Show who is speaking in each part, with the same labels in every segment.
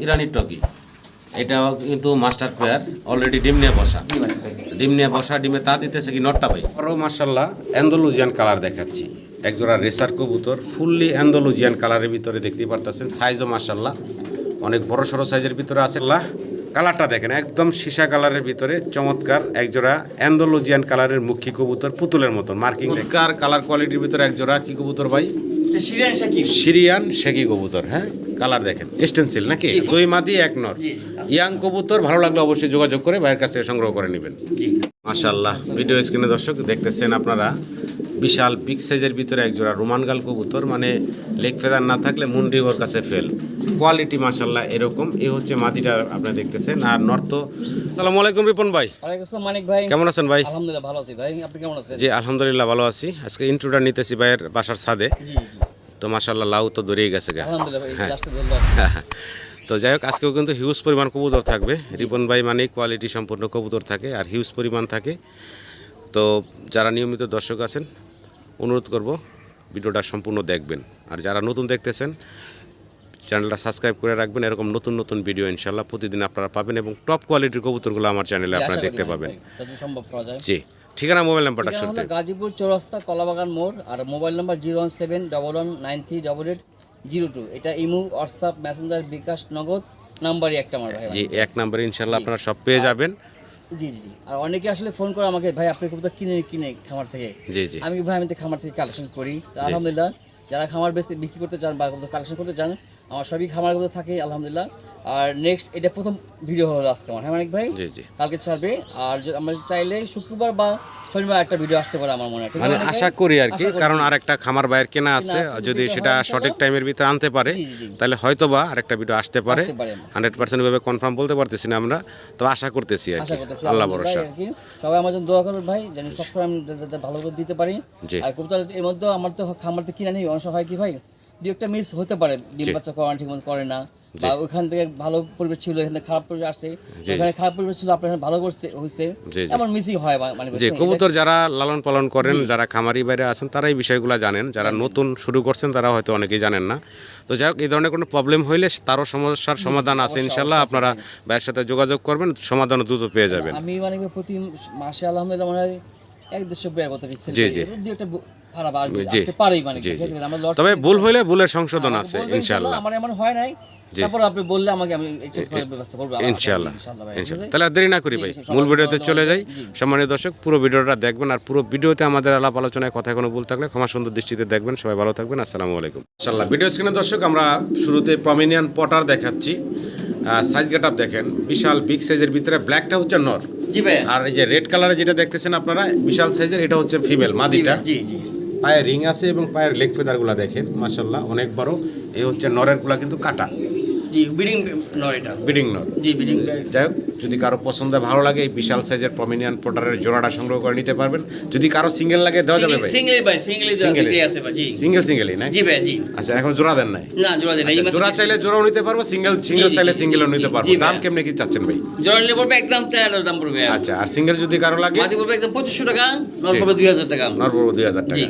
Speaker 1: ইরানি talkie এটাও কিন্তু master pair already ডিম নিয়ে বসা ডিমে তা দিতেছে কি নটটা ভাই আরও মার্শাল্লাহ অ্যান্ডালুজিয়ান কালার দেখাচ্ছি একজোড়া রেসার কবুতর ফুললি অ্যান্ডালুজিয়ান কালারের ভিতরে দেখতে পারতেছেন সাইজও মার্শাল্লাহ অনেক বড় সড়ো সাইজের ভিতরে আছে কালারটা দেখেন একদম সীসা কালারের ভিতরে চমৎকার একজোড়া অ্যান্ডালুজিয়ান কালারের মুখী কবুতর পুতুলের মতন মার্কিং কালার কোয়ালিটির ভিতরে একজোড়া কি কবুতর ভাই সিরিয়ান শেকি কবুতর হ্যাঁ কালার দেখেন স্টেনসিল নাকি দুই মাদি এক নর ইয়াং কবুতর ভালো লাগলে অবশ্যই যোগাযোগ করে ভাইয়ের কাছ থেকে সংগ্রহ করে নেবেন মাশাআল্লাহ ভিডিও স্ক্রিনে দর্শক দেখতেছেন আপনারা বিশাল বিগ সাইজের ভিতরে একজোড়া রোমানগাল কবুতর মানে লেগ ফেদার না থাকলে মুন্ডি ওর কাছে ফেল কোয়ালিটি মাশাআল্লাহ এরকম এই হচ্ছে মাদিটা আপনারা দেখতেছেন আর নর্থ আসসালামু আলাইকুম রিপন ভাই
Speaker 2: ওয়ালাইকুম আসসালাম মানিক ভাই
Speaker 1: কেমন আছেন ভাই
Speaker 2: আলহামদুলিল্লাহ ভালো আছি ভাই আপনি কেমন আছেন
Speaker 1: জি আলহামদুলিল্লাহ ভালো আছি আজকে ইন্ট্রোটা নিতেছি ভাইয়ের বাসার ছাদে
Speaker 2: জি জি
Speaker 1: তো মাশাআল্লাহ লাউ তো ধরেই গেছে গা
Speaker 2: আলহামদুলিল্লাহ ভাই লাস্টে ধন্যবাদ
Speaker 1: তো যাই হোক আজকেও কিন্তু হিউজ পরিমাণ কবুতর থাকবে রিপন ভাই মানে কোয়ালিটি সম্পূর্ণ কবুতর থাকে আর হিউজ পরিমাণ থাকে তো যারা নিয়মিত দর্শক আছেন অনুরোধ করব ভিডিওটা সম্পূর্ণ দেখবেন আর যারা নতুন দেখতেছেন চ্যানেলটা সাবস্ক্রাইব করে রাখবেন এরকম নতুন নতুন ভিডিও ইনশাল্লাহ প্রতিদিন আপনারা পাবেন এবং টপ কোয়ালিটির কবুতরগুলো আমার চ্যানেলে আপনারা দেখতে পাবেন
Speaker 2: যদি সম্ভব করা যায়
Speaker 1: জি ঠিকানা মোবাইল নাম্বারটা শুনতে
Speaker 2: গাজীপুর চৌরাস্তা কলাবাগান মোড় আর মোবাইল নাম্বার 01711930002 এটা ইমো হোয়াটসঅ্যাপ মেসেঞ্জার বিকাশ নগদ নাম্বারই একটা আমার ভাই
Speaker 1: জি এক নাম্বারে ইনশাল্লাহ আপনারা সব পেয়ে যাবেন
Speaker 2: জি জি আর অনেকে আসলে ফোন করে আমাকে ভাই আপনি কবুতর কিনে খামার থেকে
Speaker 1: জি জি
Speaker 2: আমি ভাই আমি তো খামার থেকে কালেকশন করি আলহামদুলিল্লাহ যারা খামার বিক্রি করতে চান বা কালেকশন করতে চান আমার সবই খামারগুলো থাকে আলহামদুলিল্লাহ আর নেক্সট এটা প্রথম ভিডিও হলো আজকে আমার হ্যাঁ মানিক ভাই
Speaker 1: জি জি
Speaker 2: কালকে ছাড়বে আর আমরা চাইলে শুক্রবার বা শনিবার একটা ভিডিও আসতে পারে আমার মনে হয়
Speaker 1: মানে আশা করি আর কি কারণ আরেকটা খামার বাইরের কেনা আছে যদি সেটা সঠিক টাইমের ভিতরে আনতে পারে তাহলে হয়তোবা আরেকটা ভিডিও আসতে পারে 100% ভাবে কনফার্ম বলতে পারতেছি না আমরা তো আশা করতেছি আর কি আল্লাহ ভরসা
Speaker 2: সবাই আমার জন্য দোয়া করবেন ভাই যেন সবসময় আমি ভালো করে দিতে পারি আর কবুতর এর মধ্যে আমার তো খামার থেকে কিনা নেই অংশ হয় কি ভাই দু একটা মিস হতে পারে ডিম বাচ্চা করানো ঠিক মতো করে না বা ওখান থেকে ভালো পরিবেশ ছিল এখানে খারাপ পরিবেশ আসছে ওখানে খারাপ পরিবেশ ছিল আপনার ভালো করছে হয়েছে এমন মিসই হয় মানে
Speaker 1: যে কবুতর যারা লালন পালন করেন যারা খামারি বাইরে আছেন তারা এই বিষয়গুলো জানেন যারা নতুন শুরু করছেন তারা হয়তো অনেকেই জানেন না তো যাই হোক এই ধরনের কোনো প্রবলেম হইলে তারও সমস্যার সমাধান আছে ইনশাল্লাহ আপনারা ভাইয়ের সাথে যোগাযোগ করবেন সমাধান দ্রুত পেয়ে যাবেন
Speaker 2: আমি মানে প্রতি মাসে আলহামদুলিল্লাহ মনে হয় 1-150 বের করতে দিচ্ছি
Speaker 1: জি জি
Speaker 2: একটা খারাপ আসতে পারেই মানে
Speaker 1: তবে ভুল হইলে ভুলের সংশোধন আছে ইনশাআল্লাহ
Speaker 2: আমার এমন হয় নাই তারপর আপনি বললে আমাকে আমি এক্সচেঞ্জ করার ব্যবস্থা করব
Speaker 1: ইনশাআল্লাহ তাহলে দেরি না করি ভাই মূল ভিডিওতে চলে যাই সম্মানিত দর্শক পুরো ভিডিওটা দেখবেন আর পুরো ভিডিওতে আমাদের আলাপ আলোচনায় কথা কোনো ভুল থাকলে ক্ষমা সুন্দর দৃষ্টিতে দেখবেন সবাই ভালো থাকবেন আসসালামু আলাইকুম ইনশাআল্লাহ ভিডিও স্ক্রিনে দর্শক আমরা শুরুতে প্রমিনিয়ান পটার দেখাচ্ছি সাইজ গেটআপ দেখেন বিশাল বিগ সাইজের ভিতরে ব্ল্যাকটা হচ্ছে নর
Speaker 2: জি ভাই
Speaker 1: আর এই যে রেড কালারে যেটা দেখতেছেন আপনারা বিশাল সাইজের এটা হচ্ছে ফিমেল মাদিটা
Speaker 2: জি জি
Speaker 1: পায়ে রিং আছে এবং পায়ের লেগ ফেদারগুলো দেখেন মাশাআল্লাহ অনেক বড় এই হচ্ছে নরেরগুলা কিন্তু কাটা
Speaker 2: জি বিডিং নর এটা
Speaker 1: বিডিং নর
Speaker 2: জি বিডিং
Speaker 1: যাই হোক যদি কারো পছন্দ ভালো লাগে এই বিশাল সাইজের প্রমিনিয়ান পটারের জোড়াটা সংগ্রহ করে নিতে পারবেন যদি কারো সিঙ্গেল লাগে দেওয়া যাবে ভাই
Speaker 2: সিঙ্গেলই আছে ভাই জি
Speaker 1: সিঙ্গেলই না
Speaker 2: জি ভাই জি
Speaker 1: আচ্ছা এখন জোড়া দেন নাই
Speaker 2: না জোড়া দেন নাই
Speaker 1: জোড়া চাইলে জোড়াও নিতে পারবো সিঙ্গেল চাইলে সিঙ্গেলও নিতে পারবো দাম কেমনে কি চাচ্ছেন ভাই
Speaker 2: জোড়া নিলে পড়বে একদম 4000 দাম পড়বে
Speaker 1: আচ্ছা আর সিঙ্গেল যদি কারো লাগে
Speaker 2: মাদি পড়বে একদম 2500 টাকা নর পড়বে 2000 টাকা
Speaker 1: নর পড়বে 2000 টাকা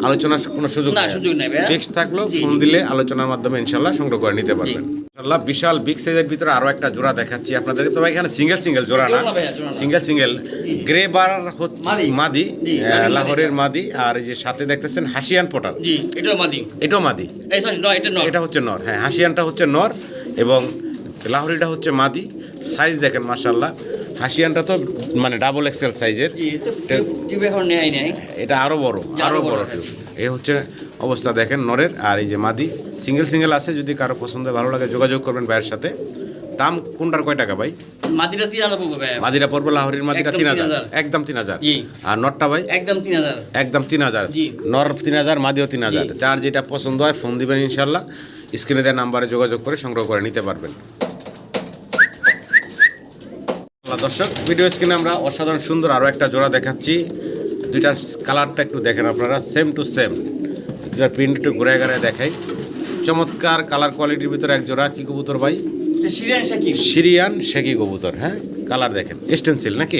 Speaker 1: আলোচনার কোনো সুযোগ
Speaker 2: নাই ভাই
Speaker 1: ফিক্সড থাকলো ফোন দিলে আলোচনার মাধ্যমে ইনশাআল্লাহ সংগ্রহ করে নিতে পারবেন ইনশাআল্লাহ বিশাল বিগ সাইজের ভিতরে আরো একটা জোড়া দেখাচ্ছি আপনাদের তো ভাই এখানে সিঙ্গেল জোড়া না সিঙ্গেল গ্রে বার মাদি লাহোরের মাদি আর এই যে সাথে দেখতেছেন হাসিয়ান পটার
Speaker 2: জি এটাও মাদি এই সরি নয় এটা নর
Speaker 1: এটা হচ্ছে নর হ্যাঁ হাসিয়ানটা হচ্ছে নর এবং লাহোরিটা হচ্ছে মাদি সাইজ দেখেন মাশাআল্লাহ হাসিয়ানটা তো মানে ডাবল এক্সেল সাইজের এটা আরো বড় এই হচ্ছে অবস্থা দেখেন নরের আর এই যে মাদি সিঙ্গেল আছে যদি কারো পছন্দ ভালো লাগে যোগাযোগ করবেন ভাইয়ের সাথে দাম কোনটার কয় টাকা ভাই
Speaker 2: মাদিটা 3000 পড়বে ভাই
Speaker 1: মাদিটা পড়বে লাহোরের মাদিটা 3000 একদম 3000
Speaker 2: জি
Speaker 1: আর নরটা ভাই একদম 3000
Speaker 2: জি
Speaker 1: নর 3000 মাদিও 3000 যার যেটা পছন্দ হয় ফোন দিবেন ইনশাআল্লাহ স্ক্রিনে দেওয়া নম্বরে যোগাযোগ করে সংগ্রহ করে নিতে পারবেন দর্শক ভিডিও স্ক্রিনে আমরা অসাধারণ সুন্দর আরও একটা জোড়া দেখাচ্ছি দুইটা কালারটা একটু দেখেন আপনারা সেম টু সেম দুটা প্রিন্ট একটু ঘুরে দেখাই চমৎকার কালার কোয়ালিটির ভিতরে এক জোড়া কি কবুতর ভাই সিরিয়ান শেকি কবুতর হ্যাঁ কালার দেখেন স্টেনসিল নাকি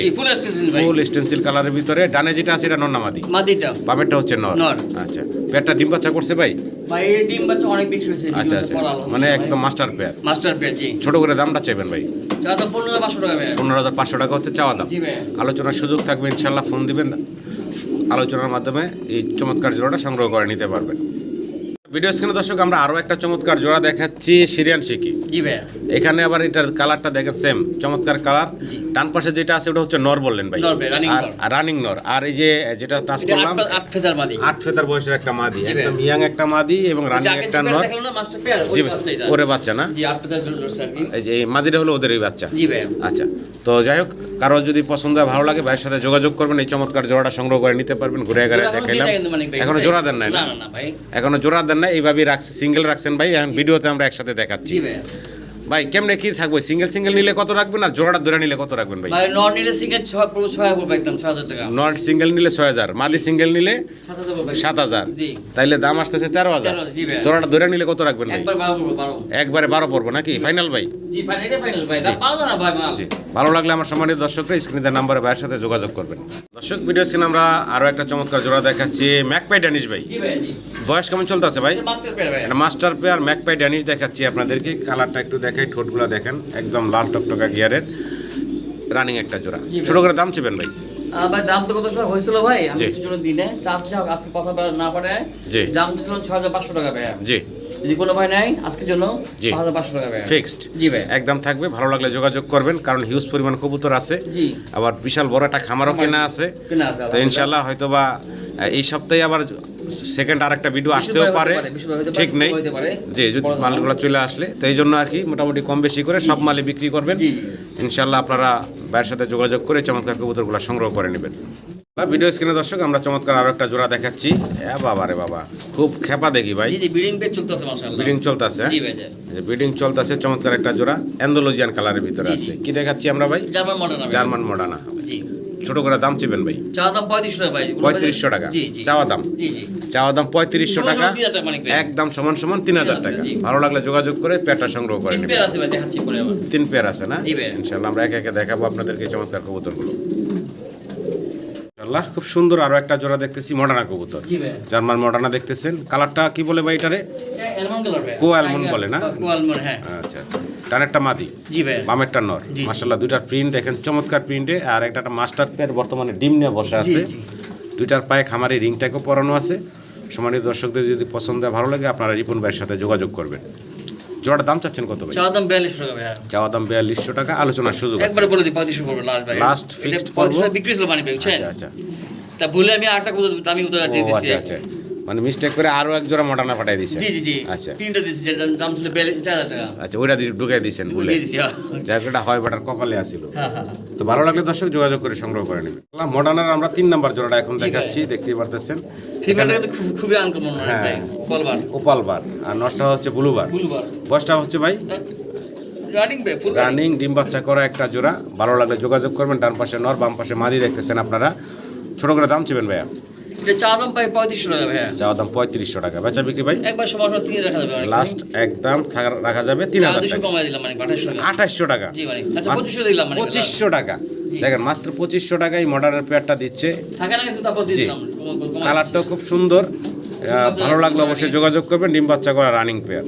Speaker 1: ফুল স্টেনসিল কালারের ভিতরে ডানে যেটা আছে এটা নর না মাদিটা বামেরটা হচ্ছে নর আচ্ছা পেটটা ডিম বাচ্চা করছে ভাই
Speaker 2: ভাই এই ডিম বাচ্চা অনেক বিক্রি হয়েছে ডিম
Speaker 1: আচ্ছা
Speaker 2: বাচ্চা
Speaker 1: আচ্ছা,
Speaker 2: করালো
Speaker 1: মানে একদম মাস্টার পেয়ার।
Speaker 2: মাস্টার পেয়ার জি।
Speaker 1: ছোট করে দামটা চাইবেন ভাই?
Speaker 2: চাওয়া 15,500 টাকা ভাই।
Speaker 1: 15,500 টাকা হচ্ছে চাওয়া দাম।
Speaker 2: জি ভাই।
Speaker 1: আলোচনার সুযোগ থাকবে ইনশাল্লাহ, ফোন দিবেন, আলোচনার মাধ্যমে এই চমৎকার জোড়াটা সংগ্রহ করে নিতে পারবেন। ভিডিও স্ক্রিনে দর্শক আমরা আরও একটা চমৎকার জোড়া দেখাচ্ছি, সিরিয়ান শিকি।
Speaker 2: জি ভাই।
Speaker 1: এখানে আবার এটার কালারটা দেখেন সেম চমৎকার কালার। ডান পাশে যেটা আছে ওটা হচ্ছে নর বললেন ভাই, আর রানিং নর। আর এই যে যেটা টাচ করলাম
Speaker 2: 8 ফেদার মাদি,
Speaker 1: 8 ফেদার বয়সের একটা মাদি, একদম ইয়াং একটা মাদি এবং রানিং একটা নর। জি ওরে বাচ্চা না?
Speaker 2: জি 8 ফেদার জোড়া আর কি।
Speaker 1: এই যে এই মাদিটা হলো ওদেরই বাচ্চা।
Speaker 2: জি ভাই।
Speaker 1: আচ্ছা, তো যাই হোক, কারো যদি পছন্দ হয় ভালো লাগে ভাইয়ের সাথে যোগাযোগ করবেন, এই চমৎকার জোড়াটা সংগ্রহ করে নিতে পারবেন। ঘুরে ঘুরে দেখাইলাম, এখনো জোড়া দেন নাই?
Speaker 2: না না ভাই,
Speaker 1: এখনো জোড়া দেন নাই, এইভাবেই রাখছে, সিঙ্গেল রাখছেন ভাই। এখন ভিডিওতে আমরা একসাথে দেখাচ্ছি।
Speaker 2: জি ভাই।
Speaker 1: ভাই কেমনে কি থাকবে? সিঙ্গেল সিঙ্গেল নিলে কত রাখবেন আর জোড়াটা ধরে নিলে কত রাখবেন ভাই?
Speaker 2: ভাই নন নিলে সিঙ্গেল 6 পড়বে একদম 6000 টাকা।
Speaker 1: নট সিঙ্গেল নিলে 6000, মাদি সিঙ্গেল নিলে 7000।
Speaker 2: জি।
Speaker 1: তাইলে দাম আসতেছে 13000।
Speaker 2: জি ভাই।
Speaker 1: জোড়াটা ধরে নিলে কত রাখবেন ভাই?
Speaker 2: একবার 12 পড়বে 12।
Speaker 1: একবারে 12 পড়বো নাকি ফাইনাল ভাই?
Speaker 2: জি ফাইনাল ভাই, দাম পাও না ভাই মাল।
Speaker 1: জি, ভালো লাগলে আমার সম্মানিত দর্শকরা স্ক্রিনে দেওয়া নাম্বারে ভাইয়ের সাথে যোগাযোগ করবেন। দর্শক ভিডিও স্ক্রিনে আমরা আরো একটা চমৎকার জোড়া দেখাচ্ছি, ম্যাকপাই ড্যানিশ ভাই।
Speaker 2: জি ভাই জি।
Speaker 1: বয়স কেমন চলতেছে ভাই?
Speaker 2: মাস্টার পেয়ার ভাই।
Speaker 1: এটা মাস্টার পেয়ার ম্যাকপাই ড্যানিশ দেখাচ্ছি আপনাদেরকে। কালারটা একটু দেখাই, ঠোঁটগুলো দেখেন একদম লাল টকটকা গিয়ারের, রানিং একটা জোড়া। ছোট করে দাম চেবেন ভাই?
Speaker 2: ভাই দাম তো কত টাকা হয়েছিল ভাই, আমি
Speaker 1: জি।
Speaker 2: কিছু জন দিনে আজকে কথা না পারে।
Speaker 1: জি।
Speaker 2: দাম ছিল 6500 টাকা ভাই।
Speaker 1: জি।
Speaker 2: যদি কোনো ভাই নাই আজকের জন্য
Speaker 1: জি।
Speaker 2: 5500 টাকা ভাই
Speaker 1: ফিক্সড।
Speaker 2: জি ভাই।
Speaker 1: একদম থাকবে, ভালো লাগলে যোগাযোগ করবেন, কারণ হিউজ পরিমাণ কবুতর আছে।
Speaker 2: জি।
Speaker 1: আবার বিশাল বড় একটা খামারও কেনা আছে।
Speaker 2: কেনা আছে,
Speaker 1: তো ইনশাআল্লাহ হয়তোবা এই সপ্তাহে আবার সেকেন্ড আরেকটা ভিডিও আসতেও পারে, ঠিক নেই। জি, যদি মালগুলো চলে আসলে, তো এই জন্য আর কি মোটামুটি কম বেশি করে সব মালই বিক্রি করবেন।
Speaker 2: জি জি।
Speaker 1: ইনশাআল্লাহ আপনারা ভাইয়ের সাথে যোগাযোগ করে চমৎকার কবুতরগুলো সংগ্রহ করে নেবেন। ভিডিও স্ক্রিনে দর্শক আমরা চমৎকার আরো একটা জোড়া দেখাচ্ছি। বাবা রে বাবা, খুব খেপা দেখি ভাই।
Speaker 2: জি জি, ব্রিডিং পেজ চলতেছে মাশাআল্লাহ।
Speaker 1: ব্রিডিং চলতেছে?
Speaker 2: জি ভাই জি।
Speaker 1: ব্রিডিং চলতেছে, চমৎকার একটা জোড়া অ্যান্ডালুজিয়ান কালারের ভিতরে আছে। কি দেখাচ্ছি আমরা ভাই?
Speaker 2: জার্মান মডার্না।
Speaker 1: জার্মান মডার্না।
Speaker 2: জি।
Speaker 1: ছোট করে দাম চেবেন ভাই?
Speaker 2: চাওয়া দাম 3500 টাকা ভাই।
Speaker 1: 3500 টাকা
Speaker 2: জি জি।
Speaker 1: চাওয়া দাম?
Speaker 2: জি জি।
Speaker 1: চাওয়া দাম 3500 টাকা,
Speaker 2: 3000 টাকা মানে
Speaker 1: একদম সমান সমান 3000 টাকা।
Speaker 2: জি।
Speaker 1: ভালো লাগলে যোগাযোগ করে পেয়ারটা সংগ্রহ করে
Speaker 2: তিন
Speaker 1: নেবেন।
Speaker 2: পেয়ার আছে ভাই, দেখাচ্ছি পরে আবার।
Speaker 1: 3 পেয়ার আছে না?
Speaker 2: জি ভাই।
Speaker 1: ইনশাআল্লাহ আমরা একে একে দেখাবো আপনাদেরকে চমৎকার কবুতরগুলো। ইনশাআল্লাহ খুব সুন্দর আরো একটা জোড়া দেখতেছি, মডার্না কবুতর।
Speaker 2: জি ভাই।
Speaker 1: জার্মান মডার্না দেখতেছেন। কালারটা কি বলে ভাই এটারে?
Speaker 2: অ্যালমন্ড কালার ভাই।
Speaker 1: কো অ্যালমন্ড বলে না?
Speaker 2: কো অ্যালমন্ড, হ্যাঁ।
Speaker 1: আচ্ছা আচ্ছা। ডানেরটা মাদি,
Speaker 2: জি ভাই।
Speaker 1: বামেরটা নর।
Speaker 2: জি।
Speaker 1: মাশাআল্লাহ দুইটার প্রিন্ট দেখেন চমৎকার প্রিন্টে। আর একটা মাস্টার পেয়ার বর্তমানে ডিম নিয়ে বসে আছে।
Speaker 2: জি।
Speaker 1: দুইটার পায়ে খামারি রিংটাকেও পরানো আছে। সম্মানিত দর্শকদের যদি পছন্দ হয় ভালো লাগে, আপনারা রিপন ভাইয়ের সাথে যোগাযোগ করবেন। জোড়ার দাম চাচ্ছেন কত ভাই?
Speaker 2: চাওয়া দাম 4200 টাকা ভাই।
Speaker 1: চাওয়া দাম 4200 টাকা, আলোচনার সুযোগ আছে।
Speaker 2: একবার বলে দিই 3500 পড়বে লাস্ট ভাই।
Speaker 1: লাস্ট ফিক্সড পড়বে।
Speaker 2: 3500 বিক্রি ছিল মানে ভাই, বুঝছেন?
Speaker 1: আচ্ছা আচ্ছা।
Speaker 2: তা ভুলে আমি 8 টাকা দামি উত্তর
Speaker 1: ও
Speaker 2: দিয়ে দিয়েছি।
Speaker 1: আচ্ছা আচ্ছা, মানে মিস্টেক করে আরো এক জোড়া মডার্না পাঠিয়ে দিয়েছেন?
Speaker 2: জি জি জি।
Speaker 1: আচ্ছা
Speaker 2: তিনটা দিয়েছি, যেটার দাম ছিল 4000 টাকা।
Speaker 1: আচ্ছা, ওইটা ঢুকাই দিয়েছেন ভুলে।
Speaker 2: দিয়ে দিয়েছি, হ্যাঁ।
Speaker 1: জায়গাটা হয় বাটার কপালে আসিল।
Speaker 2: হ্যাঁ হ্যাঁ।
Speaker 1: তো ভালো লাগলে দর্শক যোগাযোগ করে সংগ্রহ করে নেবেন। মডার্নার আমরা 3 নাম্বার জোড়াটা এখন দেখাচ্ছি, দেখতেই পারতেছেন।
Speaker 2: ফিমেলটা কিন্তু খুবই আনকমন ভাই।
Speaker 1: হ্যাঁ।
Speaker 2: ফলবার
Speaker 1: ওপাল বার, আর নটটা হচ্ছে ব্লুবার।
Speaker 2: ফুলবার
Speaker 1: বয়সটা হচ্ছে ভাই
Speaker 2: রানিং ভাই, ফুল
Speaker 1: রানিং, ডিম বাচ্চা করা একটা জোড়া। ভালো লাগলে যোগাযোগ করবেন। ডান পাশে নর, বাম পাশে মাদি দেখতেছেন আপনারা। ছোট করে দাম চেবেন ভাইয়া?
Speaker 2: এটা চাওয়া দাম পাই 3500 টাকা ভাই।
Speaker 1: চাওয়া দাম 3500 টাকা, বেচা বিক্রি ভাই?
Speaker 2: একবার সবার 3 রাখা যাবে অনেক।
Speaker 1: লাস্ট একদম রাখা যাবে 3000
Speaker 2: 200
Speaker 1: টাকা।
Speaker 2: কমাই দিলাম মানে 2800 টাকা।
Speaker 1: 2800 টাকা?
Speaker 2: জি মানে আচ্ছা 2500 দিলাম মানে
Speaker 1: 2500 টাকা।
Speaker 2: জি।
Speaker 1: দেখেন মাত্র 2500 টাকায় মডার্নের পেয়ারটা দিচ্ছে।
Speaker 2: থাকে না কিছু, তারপর দিয়ে দিলাম।
Speaker 1: কালারটাও খুব সুন্দর। ভালো লাগলো অবশ্যই যোগাযোগ করবেন। ডিম বাচ্চা করা রানিং পেয়ার।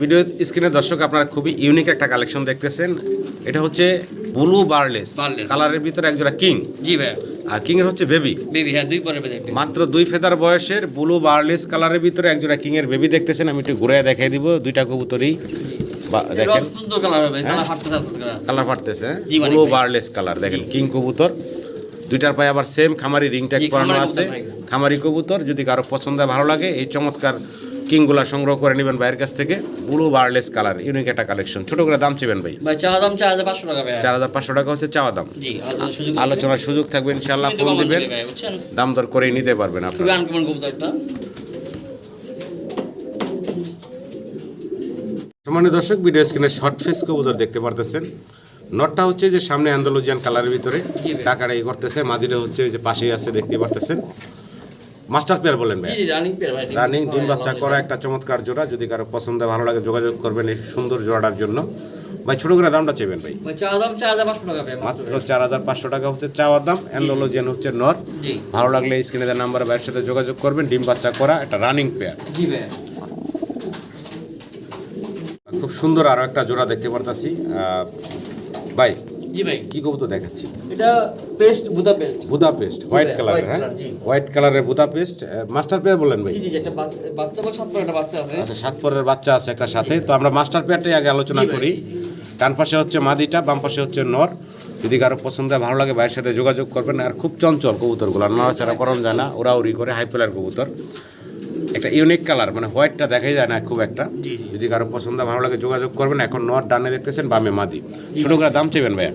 Speaker 1: ভিডিও স্ক্রিনে দর্শক আপনারা খুবই ইউনিক একটা কালেকশন দেখতেছেন। এটা হচ্ছে ব্লু বারলেস কালারের ভিতরে একজোড়া কিং।
Speaker 2: জি ভাই।
Speaker 1: আর কিং এর হচ্ছে বেবি।
Speaker 2: বেবি, হ্যাঁ, 2 পরে বেবি।
Speaker 1: মাত্র 2 ফেদার বয়সের ব্লু বারলেস কালারের ভিতরে একজোড়া কিং এর বেবি দেখতেছেন। আমি একটু ঘুরে দেখাই দিব। দুইটা কবুতরই দেখেন
Speaker 2: সুন্দর কালার হবে, কালার ফাটতেছে আস্তে করে।
Speaker 1: কালার ফাটতেছে।
Speaker 2: জি, মানে
Speaker 1: ব্লু
Speaker 2: ভাই।
Speaker 1: বারলেস কালার দেখেন, কিং কবুতর। দুইটার পায়ে আবার সেম খামারি রিং ট্যাগ
Speaker 2: জি,
Speaker 1: করানো
Speaker 2: খামারি
Speaker 1: আছে।
Speaker 2: কবুতর ভাই।
Speaker 1: খামারি কবুতর। যদি কারো পছন্দ হয় ভালো লাগে, এই চমৎকার কিংগুলা সংগ্রহ করে নেবেন ভাইয়ের কাছ থেকে। ব্লু বারলেস কালার, ইউনিক একটা কালেকশন। ছোট করে দাম চেবেন ভাই?
Speaker 2: ভাই চাওয়া দাম 4500 টাকা ভাই।
Speaker 1: 4500 টাকা হচ্ছে চাওয়া দাম।
Speaker 2: জি, সুযোগ
Speaker 1: আলোচনার সুযোগ থাকবে ইনশাআল্লাহ, ফোন দিবেন,
Speaker 2: ভাই, বুঝছেন?
Speaker 1: দাম দর করে নিতে পারবেন
Speaker 2: খুবই
Speaker 1: আপনারা।
Speaker 2: আনকমন কবুতরটা।
Speaker 1: সম্মানিত দর্শক, ভিডিও স্ক্রিনে শর্ট ফেস কবুতর দেখতে পারতেছেন। নটটা হচ্ছে যে সামনে অ্যান্ডালুজিয়ান কালারের ভিতরে টাকাটাই করতেছে। মাদিরে হচ্ছে যে পাশেই আছে, দেখতে পারতেছেন। মাস্টার পেয়ার বলেন ভাই?
Speaker 2: জি জি, রানিং পেয়ার ভাই।
Speaker 1: রানিং, ডিম বাচ্চা করা একটা চমৎকার জোড়া। যদি কারো পছন্দ ভালো লাগে যোগাযোগ করবেন এই সুন্দর জোড়াটার জন্য। ভাই ছোট করে দামটা চেবেন ভাই?
Speaker 2: ভাই চাওয়া দাম 4500 টাকা ভাই।
Speaker 1: মাত্র 4500 টাকা হচ্ছে চাওয়ার দাম। অ্যান্ডালুজিয়ান হচ্ছে নর।
Speaker 2: জি।
Speaker 1: ভালো লাগলে স্ক্রিনে দেওয়া নাম্বারে ভাইয়ের সাথে যোগাযোগ করবেন। ডিম বাচ্চা করা একটা রানিং পেয়ার।
Speaker 2: জি ভাই।
Speaker 1: সুন্দর আরো একটা জোড়া দেখতে পারতাছি ভাই
Speaker 2: জি ভাই
Speaker 1: কি কবুতর দেখাচ্ছি
Speaker 2: এটা পেস্ট বুদাপেস্ট
Speaker 1: বুদাপেস্ট হোয়াইট কালারের, হ্যাঁ হোয়াইট কালারের বুদাপেস্ট মাস্টার পেয়ার বললেন ভাই?
Speaker 2: জি জি একটা বাচ্চা বা 7 পরের একটা বাচ্চা আছে।
Speaker 1: আচ্ছা 7 পরের বাচ্চা আছে একটা সাথে। তো আমরা মাস্টার পেয়ারটাই আগে আলোচনা করি। ডান পাশে হচ্ছে মাদিটা, বাম পাশে হচ্ছে নর। যদি কারো পছন্দ হয় ভালো লাগে ভাইয়ের সাথে যোগাযোগ করবেন। আর খুব চঞ্চল কবুতরগুলো, নড়াচড়া করণ যায় না, ওরা উড়ি করে, হাই ফেলার কবুতর। একটা ইউনিক কালার, মানে হোয়াইটটা দেখাই যায় না খুব একটা। যদি কারো পছন্দ হয় ভালো লাগে যোগাযোগ করবেন। এখন নর ডানে দেখতেছেন, বামে মাদি। ছোট করে দাম চেবেন ভাইয়া?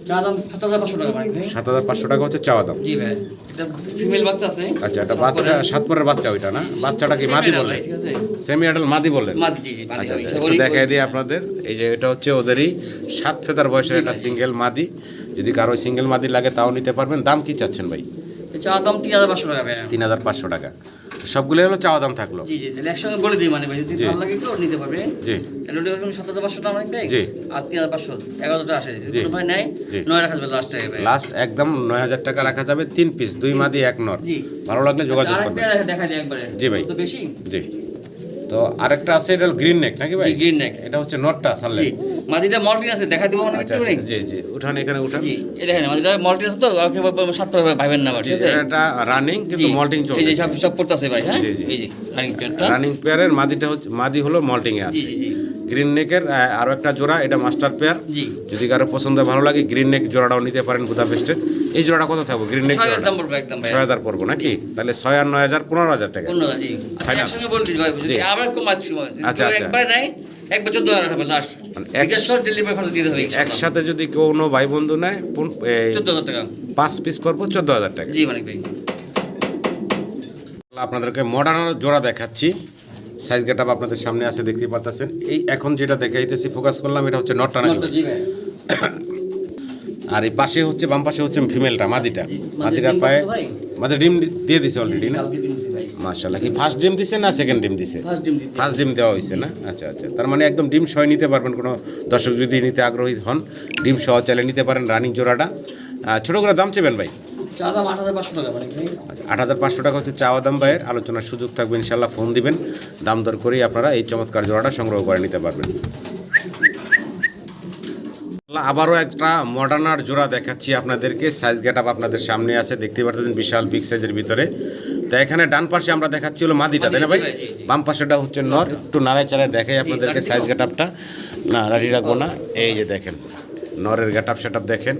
Speaker 2: চা দাম 7500 টাকা ভাই।
Speaker 1: 7500 টাকা হচ্ছে চাওয়া দাম।
Speaker 2: জি ভাই এটা ফিমেল বাচ্চা আছে।
Speaker 1: আচ্ছা এটা বাচ্চা 7 পরের বাচ্চা ওইটা না? বাচ্চাটা কি মাদি বললেন?
Speaker 2: ঠিক আছে
Speaker 1: সেমি অ্যাডাল্ট মাদি বললেন?
Speaker 2: মাদি জি জি মাদি।
Speaker 1: আচ্ছা একটু দেখাই দিই আপনাদের। এই যে এটা হচ্ছে ওদেরই 7 ফেদার বয়সের একটা সিঙ্গেল মাদি। যদি কারো সিঙ্গেল মাদি লাগে তাও নিতে পারবেন। দাম কি চাচ্ছেন ভাই?
Speaker 2: চা দাম 3500 টাকা ভাই।
Speaker 1: 3500 টাকা। সবগুলো হলো চাওয়া দাম থাকলো।
Speaker 2: জি জি তাহলে একসঙ্গে বলে দিই, মানে ভাই যদি ভালো লাগে তো নিতে পারবে।
Speaker 1: জি
Speaker 2: তাহলে ওটা 7500 টাকা মানে ভাই।
Speaker 1: জি
Speaker 2: আর 3500 11 টাকা আসে। যদি ভাই নাই 9 রাখা যাবে লাস্ট টাকা ভাই।
Speaker 1: লাস্ট একদম 9000 টাকা রাখা যাবে। 3 পিস, 2 মাদি 1 নর।
Speaker 2: জি
Speaker 1: ভালো লাগলে যোগাযোগ করবেন।
Speaker 2: আরেকটা দেখা দিই একবারে।
Speaker 1: জি ভাই
Speaker 2: তো বেশি
Speaker 1: জি। তো আরেকটা আছে, এটা গ্রিন নেক নাকি ভাই?
Speaker 2: জি গ্রিন নেক।
Speaker 1: এটা হচ্ছে নটটা সারলে।
Speaker 2: জি মাদিটা মল্টিন আছে, দেখা দিব অনেক
Speaker 1: আচ্ছা
Speaker 2: একটু নেই।
Speaker 1: জি জি উঠান, এখানে উঠান।
Speaker 2: জি এটা দেখেন মাদিটা মল্টিন আছে তো, আর কেউ 7 পরে ভাইবেন না ঠিক আছে।
Speaker 1: এটা রানিং কিন্তু মল্টিং
Speaker 2: এই যে
Speaker 1: চলছে।
Speaker 2: সব পড়তাছে ভাই। হ্যাঁ
Speaker 1: জি, জি।
Speaker 2: এই যে রানিং পেয়ারটা।
Speaker 1: রানিং পেয়ারের মাদিটা হচ্ছে, মাদি হলো মল্টিং এ
Speaker 2: জি
Speaker 1: আছে।
Speaker 2: জি জি
Speaker 1: গ্রিন নেকের আরো একটা জোড়া, এটা মাস্টার পেয়ার।
Speaker 2: জি
Speaker 1: যদি কারো পছন্দ হয় ভালো লাগে গ্রিন নেক জোড়াটাও নিতে পারেন বুদাপেস্টের। এই জোড়াটা কত থাকবে? গ্রিন নেক
Speaker 2: 6000
Speaker 1: জোড়াটা
Speaker 2: দাম পড়বে একদম ভাই।
Speaker 1: 6000 পড়বো নাকি? তাহলে 6 আর 9000 15000 টাকা।
Speaker 2: 15 জি
Speaker 1: Final?
Speaker 2: একসঙ্গে বলে দিই ভাই, যদি আবার কম আছে
Speaker 1: আচ্ছা, আচ্ছা।
Speaker 2: একবার নাই একবার 14000 টাকা লাস্ট।
Speaker 1: মানে
Speaker 2: ডেলিভারি খরচ দিয়ে দেবে
Speaker 1: একসাথে যদি কোনো ভাই বন্ধু নেয়
Speaker 2: 14000 টাকা।
Speaker 1: 5 পিস পড়বো 14000 টাকা।
Speaker 2: জি মানিক ভাই
Speaker 1: আপনাদেরকে মডার্ন জোড়া দেখাচ্ছি। সাইজ গেটআপ আপনাদের সামনে আছে, দেখতে পারতেছেন। এই এখন যেটা দেখাইতেছি ফোকাস করলাম, এটা হচ্ছে নটটা নাকি?
Speaker 2: জি ভাই
Speaker 1: আর এই পাশে হচ্ছে, বাম পাশে হচ্ছে ফিমেলটা, মাদিটা।
Speaker 2: জি,
Speaker 1: মাদিটার
Speaker 2: ডিম
Speaker 1: পায়ে
Speaker 2: বসতো ভাই?
Speaker 1: মাদির ডিম দিয়ে দিছে অলরেডি না?
Speaker 2: কালকে দিনছি ভাই।
Speaker 1: মাশাআল্লাহ। কি ফার্স্ট ডিম দিছে না সেকেন্ড ডিম দিছে?
Speaker 2: ফার্স্ট ডিম দিতে
Speaker 1: ফার্স্ট ডিম দেওয়া হয়েছে না? আচ্ছা আচ্ছা। তার মানে একদম ডিম সহ নিতে পারবেন। কোনো দর্শক যদি নিতে আগ্রহী হন ডিম সহ চাইলে নিতে পারেন রানিং জোড়াটা। ছোট করে দাম চেবেন ভাই?
Speaker 2: চা দাম 8500 টাকা মানিক ভাই।
Speaker 1: 8500 টাকা হচ্ছে চাওয়া দাম ভাইয়ের। আলোচনার সুযোগ থাকবে ইনশাল্লাহ, ফোন দিবেন। দাম দর করেই আপনারা এই চমৎকার জোড়াটা সংগ্রহ করে নিতে পারবেন। আবারও একটা মডার্নার জোড়া দেখাচ্ছি আপনাদেরকে। সাইজ গেটআপ আপনাদের সামনে আছে, দেখতে পাচ্ছেন বিশাল বিগ সাইজের ভিতরে। তো এখানে ডান পাশে আমরা দেখাচ্ছি হলো মাদিটা, তাই না ভাই? বাম পাশেটা হচ্ছে নর। একটু নাড়ায় চাড়ায় দেখাই আপনাদেরকে সাইজ গেটআপটা। না রাডি রাখবো না। এই যে দেখেন নরের গেটআপ সেটআপ দেখেন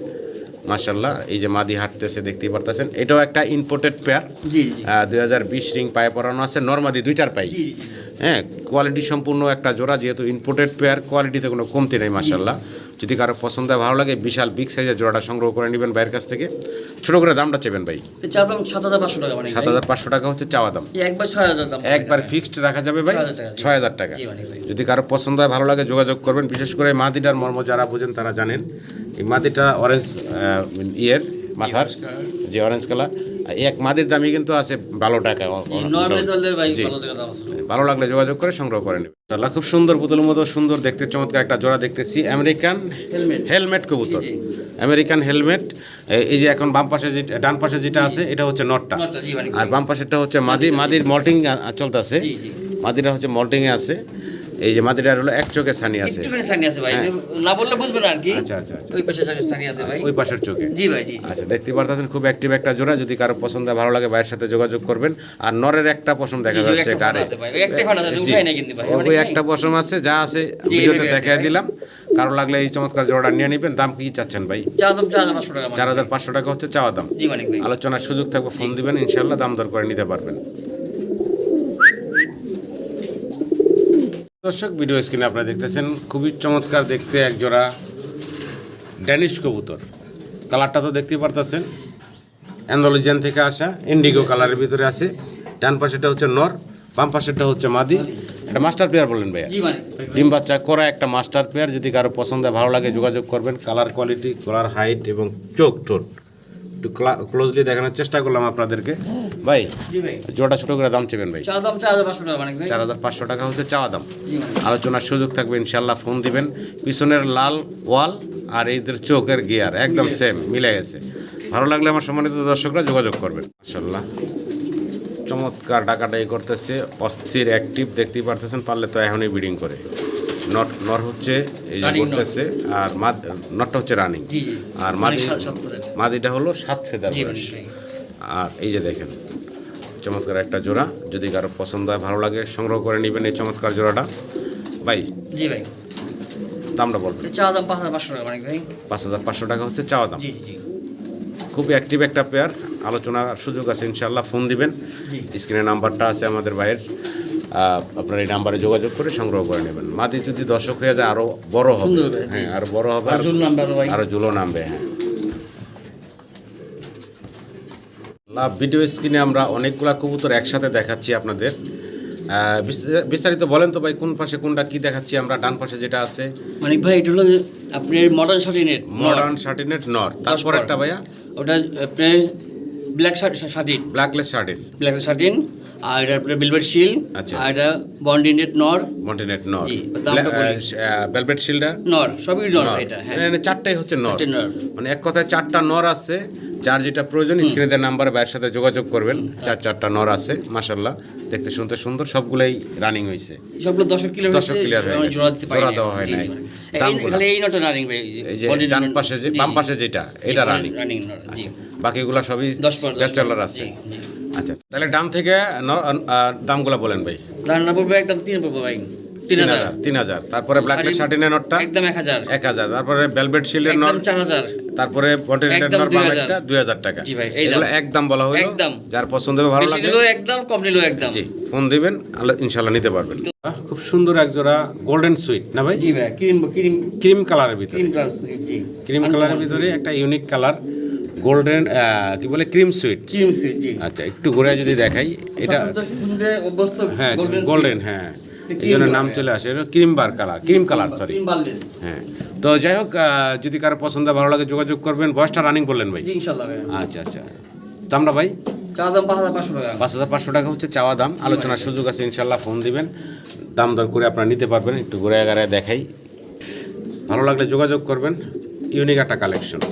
Speaker 1: মাশাআল্লাহ। এই যে মাদি হাঁটতেছে দেখতেই পারতেছেন। এটাও একটা ইম্পোর্টেড পেয়ার।
Speaker 2: জি জি
Speaker 1: 2020 রিং পায়ে পরানো আছে, নরমাদি দুইটার পাই।
Speaker 2: জি জি
Speaker 1: হ্যাঁ কোয়ালিটি সম্পূর্ণ একটা জোড়া, যেহেতু ইম্পোর্টেড পেয়ার, কোয়ালিটিতে কোনো কমতি নেই মাশাআল্লাহ। যদি কারো পছন্দ হয় ভালো লাগে বিশাল বিগ সাইজের জোড়াটা সংগ্রহ করে নেবেন ভাইয়ের কাছ থেকে। ছোট করে দামটা চেবেন ভাই?
Speaker 2: তো চা দাম 7500 টাকা মানিক ভাই।
Speaker 1: 7500 টাকা হচ্ছে চাওয়া দাম।
Speaker 2: এই একবার 6000 দাম।
Speaker 1: একবার ফিক্সড রাখা যাবে ভাই 6000 টাকা।
Speaker 2: জি মানিক ভাই।
Speaker 1: যদি কারো পছন্দ হয় ভালো লাগে যোগাযোগ করবেন। বিশেষ করে মাদিটার মর্ম যারা বোঝেন তারা জানেন। এই মাদিটা অরেঞ্জ ইয়ের মাথার, যে অরেঞ্জ কালার, এক মাদির দামই কিন্তু আছে 12 টাকা।
Speaker 2: নরমালি তাহলে ভাই
Speaker 1: জি।
Speaker 2: ভালো টাকা দাম আছে।
Speaker 1: ভালো লাগলে যোগাযোগ করে সংগ্রহ করে নেবেন। আল্লাহ খুব সুন্দর পুতুলের মতো সুন্দর দেখতে চমৎকার একটা জোড়া দেখতেছি। আমেরিকান
Speaker 2: হেলমেট
Speaker 1: হেলমেট কবুতর,
Speaker 2: জি,
Speaker 1: আমেরিকান হেলমেট। এই যে এখন বাম পাশে যেটা, ডান পাশে যেটা আছে এটা হচ্ছে নটটা,
Speaker 2: নটটা জি মানিক
Speaker 1: আর
Speaker 2: ভাই।
Speaker 1: বাম পাশেরটা হচ্ছে মাদি। মাদির মল্টিং চলতেছে,
Speaker 2: জি জি
Speaker 1: মাদিটা হচ্ছে মল্টিংয়ে আছে। এই যে মাদিটার হলো এক চোখে ছানি আছে।
Speaker 2: একটুখানি সানি আছে ভাই, না বললে বুঝবেন আর কি।
Speaker 1: আচ্ছা আচ্ছা আচ্ছা।
Speaker 2: ওই পাশে সানি আছে ভাই।
Speaker 1: ওই পাশের চোখে।
Speaker 2: জি ভাই জি জি।
Speaker 1: আচ্ছা দেখতে পারতেছেন খুব অ্যাক্টিভ একটা জোড়া। যদি কারো পছন্দ হয় ভালো লাগে ভাইয়ের সাথে যোগাযোগ করবেন। আর নরের একটা পশম দেখা
Speaker 2: জি, জি,
Speaker 1: যাচ্ছে
Speaker 2: একটা
Speaker 1: গাড়ি,
Speaker 2: ফাটা আছে ভাই। ওই একটাই ফাটা আছে,
Speaker 1: জি,
Speaker 2: উঠাই নাই কিন্তু ভাই।
Speaker 1: ওই একটা পশম আছে, যা আছে
Speaker 2: জি,
Speaker 1: ভিডিওতে
Speaker 2: এভাবে আছে
Speaker 1: দেখাই
Speaker 2: ভাই।
Speaker 1: দিলাম। কারো লাগলে এই চমৎকার জোড়াটা নিয়ে নেবেন। দাম কি চাচ্ছেন ভাই?
Speaker 2: চা দাম 4500 টাকা মানিক ভাই।
Speaker 1: 4500 টাকা হচ্ছে চাওয়া দাম।
Speaker 2: জি মানিক ভাই।
Speaker 1: আলোচনার সুযোগ থাকবে, ফোন দিবেন, ইনশাল্লাহ দাম দর করে নিতে পারবেন। দর্শক ভিডিও স্ক্রিনে আপনারা দেখতেছেন খুবই চমৎকার দেখতে এক জোড়া ড্যানিশ কবুতর। কালারটা তো দেখতেই পারতেছেন, অ্যান্ডালুজিয়ান থেকে আসা ইন্ডিগো কালারের ভিতরে আছে। ডান পাশেটা হচ্ছে নর, বাম পাশেরটা হচ্ছে মাদি। এটা মাস্টার পেয়ার বললেন ভাইয়া?
Speaker 2: জি মানিক ভাই।
Speaker 1: ডিম বাচ্চা করা একটা মাস্টার পেয়ার। যদি কারো পছন্দ হয় ভালো লাগে যোগাযোগ করবেন। কালার কোয়ালিটি, কালার হাইট এবং চোখ ঠোঁট একটু ক্লোজলি দেখানোর চেষ্টা করলাম আপনাদেরকে। ভাই
Speaker 2: জি ভাই।
Speaker 1: জোড়া ছোটো করে দাম চেবেন ভাই?
Speaker 2: চা দাম 4500 টাকা মানিক ভাই।
Speaker 1: 4500 টাকা হচ্ছে চাওয়া দাম।
Speaker 2: জি মানিক।
Speaker 1: আলোচনার সুযোগ থাকবে ইনশাল্লাহ, ফোন দিবেন। পিছনের লাল ওয়াল আর এইদের চোখের গিয়ার একদম সেম মিলে গেছে। ভালো লাগলে আমার সম্মানিত দর্শকরা যোগাযোগ করবেন। মাশাআল্লাহ চমৎকার ডাকাডাকি করতেছে, অস্থির অ্যাক্টিভ দেখতেই পারতেছেন। পারলে তো এখনই ব্রিডিং করে। নর হচ্ছে এই যে
Speaker 2: Running নর।
Speaker 1: করতেছে, আর নটটা হচ্ছে রানিং,
Speaker 2: জি জি
Speaker 1: আর
Speaker 2: মানে
Speaker 1: মাদি
Speaker 2: সাত ফেদার।
Speaker 1: মাদিটা হলো 7 ফেদার
Speaker 2: জি
Speaker 1: বয়স।
Speaker 2: ভাই।
Speaker 1: আর এই যে দেখেন চমৎকার একটা জোড়া, যদি কারো পছন্দ হয় ভালো লাগে সংগ্রহ করে নেবেন এই চমৎকার জোড়াটা। ভাই
Speaker 2: জি ভাই,
Speaker 1: দামটা বলবেন।
Speaker 2: চা দাম 5,500 টাকা মানিক ভাই।
Speaker 1: 5,500 টাকা হচ্ছে চাওয়া দাম।
Speaker 2: জি জি জি
Speaker 1: খুব অ্যাক্টিভ একটা পেয়ার, আলোচনার সুযোগ আছে ইনশাল্লাহ, ফোন দিবেন।
Speaker 2: জি।
Speaker 1: স্ক্রিনে নাম্বারটা আছে আমাদের ভাইয়ের, আপনার এই নাম্বারে যোগাযোগ করে সংগ্রহ করে নেবেন। মাদি যদি দর্শক হয়ে যায় আরও বড় হবে,
Speaker 2: সুন্দর হবে, জি।
Speaker 1: হ্যাঁ আরও বড় হবে,
Speaker 2: আর জুল নাম্বার ভাই।
Speaker 1: আরও জুলো নামবে। হ্যাঁ, ভিডিও স্ক্রিনে আমরা অনেকগুলা কবুতর একসাথে দেখাচ্ছি আপনাদের। বিস্তারিত বলেন তো ভাই, কোন পাশে কোনটা কি দেখাচ্ছি আমরা? ডান পাশে যেটা আছে
Speaker 2: মানিক ভাই, এটা হলো যে আপনার মডার্ন শার্টিনেট,
Speaker 1: মডার্ন শার্টিনেট নর, তারপর একটা ভাইয়া
Speaker 2: ওটা আপনার ব্ল্যাক শার্টিন,
Speaker 1: ব্ল্যাকলেস শার্টিন,
Speaker 2: ব্ল্যাক শার্টিন, আর এটা আপনার বেলভেট শিল,
Speaker 1: আচ্ছা।
Speaker 2: আর এটা বন্ডিনেট নর,
Speaker 1: মন্টিনেট নর,
Speaker 2: জি, দামটা বলি।
Speaker 1: ভেলভেট শিল্ডা
Speaker 2: নর, সবই নর এটা। হ্যাঁ,
Speaker 1: মানে চারটাই হচ্ছে নর,
Speaker 2: চারটে নর।
Speaker 1: মানে এক কথায় 4টা নর আছে। যার যেটা প্রয়োজন স্ক্রিনে দেওয়া নাম্বারে ভাইয়ের সাথে যোগাযোগ করবেন। 4টা নর আছে, মাশাআল্লাহ দেখতে শুনতে সুন্দর, সবগুলাই রানিং হয়েছে।
Speaker 2: সবগুলো 10 কিলো
Speaker 1: 10 clear হয়ে গেছে।
Speaker 2: জোড়া দিতে পারি
Speaker 1: জোড়া
Speaker 2: না।
Speaker 1: দেওয়া হয়
Speaker 2: জি,
Speaker 1: নাই।
Speaker 2: জি, মানে।
Speaker 1: দামগুলো?
Speaker 2: খালি এই নটা রানিং ভাই,
Speaker 1: এই যে ডান পাশে যে বাম পাশে যেটা এটা রানিং,
Speaker 2: রানিং নর, জি।
Speaker 1: আচ্ছা বাকিগুলো সবই
Speaker 2: 10
Speaker 1: ব্যাচেলর আছে।
Speaker 2: জি, জি।
Speaker 1: আচ্ছা, তাহলে ডান থেকে দামগুলো বলেন ভাই।
Speaker 2: রান্না পড়বে একদম 3 পড়বে ভাই, 3000,
Speaker 1: 3000। তারপরে ব্ল্যাকলেস শার্টিনের নটটা
Speaker 2: একদম 1000,
Speaker 1: 1000। তারপরে ভেলভেট শিল্ডের নট,
Speaker 2: একদম 4000,
Speaker 1: তারপরে বন্টিনেটের
Speaker 2: একদম
Speaker 1: নর
Speaker 2: 2000
Speaker 1: বামেরটা 2000 টাকা।
Speaker 2: জি ভাই, এই
Speaker 1: এগুলো
Speaker 2: দাম।
Speaker 1: একদম বলা হলো,
Speaker 2: একদম।
Speaker 1: যার পছন্দ হবে ভালো
Speaker 2: বেশি
Speaker 1: লাগবে
Speaker 2: নিলেও একদম, কম নিলেও একদম।
Speaker 1: জি ফোন দিবেন, ইনশাআল্লাহ নিতে পারবেন। খুব সুন্দর এক জোড়া গোল্ডেন সুইট না ভাই?
Speaker 2: জি ভাই, ক্রিম ক্রিম
Speaker 1: ক্রিম কালারের ভিতরে,
Speaker 2: ক্রিম কালার, জি
Speaker 1: ক্রিম কালারের ভিতরে একটা ইউনিক কালার, গোল্ডেন কি বলে, ক্রিম সুইট।
Speaker 2: ক্রিম সুইট, জি।
Speaker 1: আচ্ছা একটু ঘুরে যদি দেখাই, এটা
Speaker 2: সুন্দর অভ্যস্ত,
Speaker 1: হ্যাঁ
Speaker 2: golden
Speaker 1: গোল্ডেন,
Speaker 2: suit,
Speaker 1: হ্যাঁ
Speaker 2: এটা
Speaker 1: এই জন্য
Speaker 2: cream
Speaker 1: নাম
Speaker 2: bar,
Speaker 1: চলে আসে, এটা ক্রিম বার colour, cream colour sorry.
Speaker 2: Cream বারলেস।
Speaker 1: হ্যাঁ, তো যাই হোক, যদি কারো পছন্দ হয়, ভালো লাগে যোগাযোগ করবেন। বয়সটা রানিং বললেন ভাই?
Speaker 2: জি ইনশাআল্লাহ ভাই।
Speaker 1: আচ্ছা আচ্ছা, দামটা ভাই?
Speaker 2: চা দাম 5,500 টাকা।
Speaker 1: 5,500 টাকা হচ্ছে চাওয়া দাম, আলোচনার সুযোগ আছে ইনশাল্লাহ, ফোন দিবেন, দাম দর করে আপনারা নিতে পারবেন। একটু ঘুরে গাড়ায় দেখাই, ভালো লাগলে যোগাযোগ করবেন। ইউনিক একটা কালেকশন।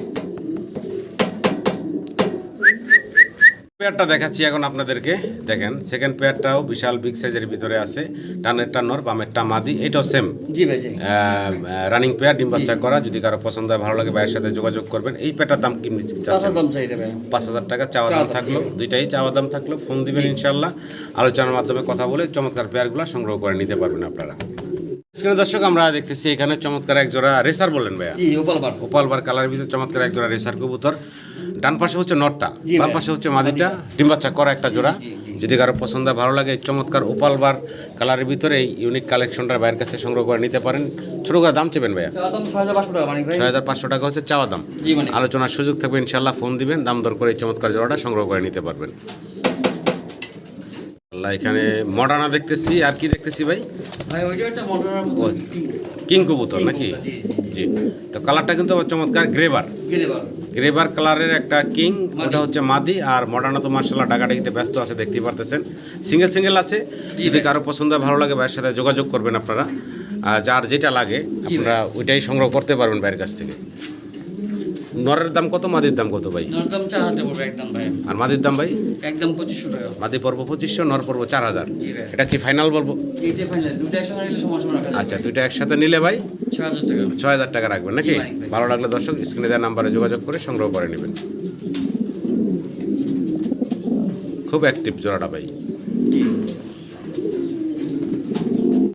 Speaker 1: পেয়ারটা দেখাচ্ছি এখন আপনাদেরকে, দেখেন সেকেন্ড পেয়ারটাও বিশাল বিগ সাইজের ভিতরে আছে। ডানেরটা নর, বামেরটা মাদি, এটাও সেম
Speaker 2: জি ভাই, জি।
Speaker 1: রানিং পেয়ার, ডিম বাচ্চা করা। যদি কারো পছন্দ হয় ভালো লাগে ভাইয়ের সাথে যোগাযোগ করবেন। এই পেয়ারটার দাম কি চাচ্ছেন?
Speaker 2: দাম চাই এটা ভাই।
Speaker 1: 5,000 টাকা চাওয়া দাম থাকলো, দুইটাই চাওয়া দাম থাকলো, ফোন দিবেন ইনশাল্লাহ, আলোচনার মাধ্যমে কথা বলে চমৎকার পেয়ারগুলো সংগ্রহ করে নিতে পারবেন আপনারা। স্ক্রিনে দর্শক আমরা দেখতেছি এখানে চমৎকার এক জোড়া রেসার বললেন ভাইয়া?
Speaker 2: জি, ওপাল বার।
Speaker 1: ওপাল বার কালারের ভিতরে চমৎকার এক জোড়া রেসার কবুতর। ডান পাশে হচ্ছে নটটা,
Speaker 2: জি
Speaker 1: বাম
Speaker 2: ভাইয়া।
Speaker 1: পাশে হচ্ছে মাদিটা, ডিম বাচ্চা করা একটা জোড়া।
Speaker 2: জি, জি।
Speaker 1: যদি কারো পছন্দ হয় ভালো লাগে, এই চমৎকার ওপাল বার কালারের ভিতরে এই ইউনিক কালেকশনটা বাইরের কাছে সংগ্রহ করে নিতে পারেন। ছোট করে দাম চেবেন ভাইয়া?
Speaker 2: চা দাম 6,500 টাকা মানিক ভাই।
Speaker 1: 6,500 টাকা হচ্ছে চাওয়া দাম।
Speaker 2: জি মানিক।
Speaker 1: আলোচনার সুযোগ থাকবে ইনশাল্লাহ, ফোন দিবেন, দাম দর করে এই চমৎকার জোড়াটা সংগ্রহ করে নিতে পারবেন। আল্লাহ, এখানে মডার্না দেখতেছি, আর কি দেখতেছি ভাই?
Speaker 2: ভাই ওইটা একটা মডার্ন
Speaker 1: কিং কবুতর নাকি?
Speaker 2: জি
Speaker 1: জি, তো কালারটা কিন্তু আবার চমৎকার গ্রেবার,
Speaker 2: গেলে বার।
Speaker 1: গ্রেবার কালারের একটা কিং, ওটা হচ্ছে মাদি। আর মডার্না তো মার্শাল্লাহ ডাকাডাকিতে ব্যস্ত আছে, দেখতেই পারতেছেন। সিঙ্গেল সিঙ্গেল আছে, যদি কারো পছন্দ হয় ভালো লাগে ভাইয়ের সাথে যোগাযোগ করবেন আপনারা। যার যেটা লাগে আপনারা ওইটাই সংগ্রহ করতে পারবেন ভাইয়ের কাছ থেকে। নরের দাম কত, মাদির দাম কত ভাই?
Speaker 2: নর দাম 4,000 টাকা পড়বে একদম ভাই।
Speaker 1: আর মাদির দাম ভাই?
Speaker 2: একদম 2,500 টাকা।
Speaker 1: মাদি পর্ব 2,500, নর পর্ব 4,000।
Speaker 2: জি ভাই।
Speaker 1: এটা কি ফাইনাল বলবো?
Speaker 2: এইটা ফাইনাল, দুটো একসঙ্গে নিলে সমস্যা রাখা যাবে।
Speaker 1: আচ্ছা, দুইটা একসাথে নিলে ভাই
Speaker 2: 6,000 টাকা।
Speaker 1: 6,000 টাকা রাখবেন নাকি?
Speaker 2: জি ভাই।
Speaker 1: ভালো লাগলে দর্শক স্ক্রিনে দেওয়া নাম্বারে যোগাযোগ করে সংগ্রহ করে নেবেন। খুব অ্যাক্টিভ জোড়াটা ভাই।
Speaker 2: জি।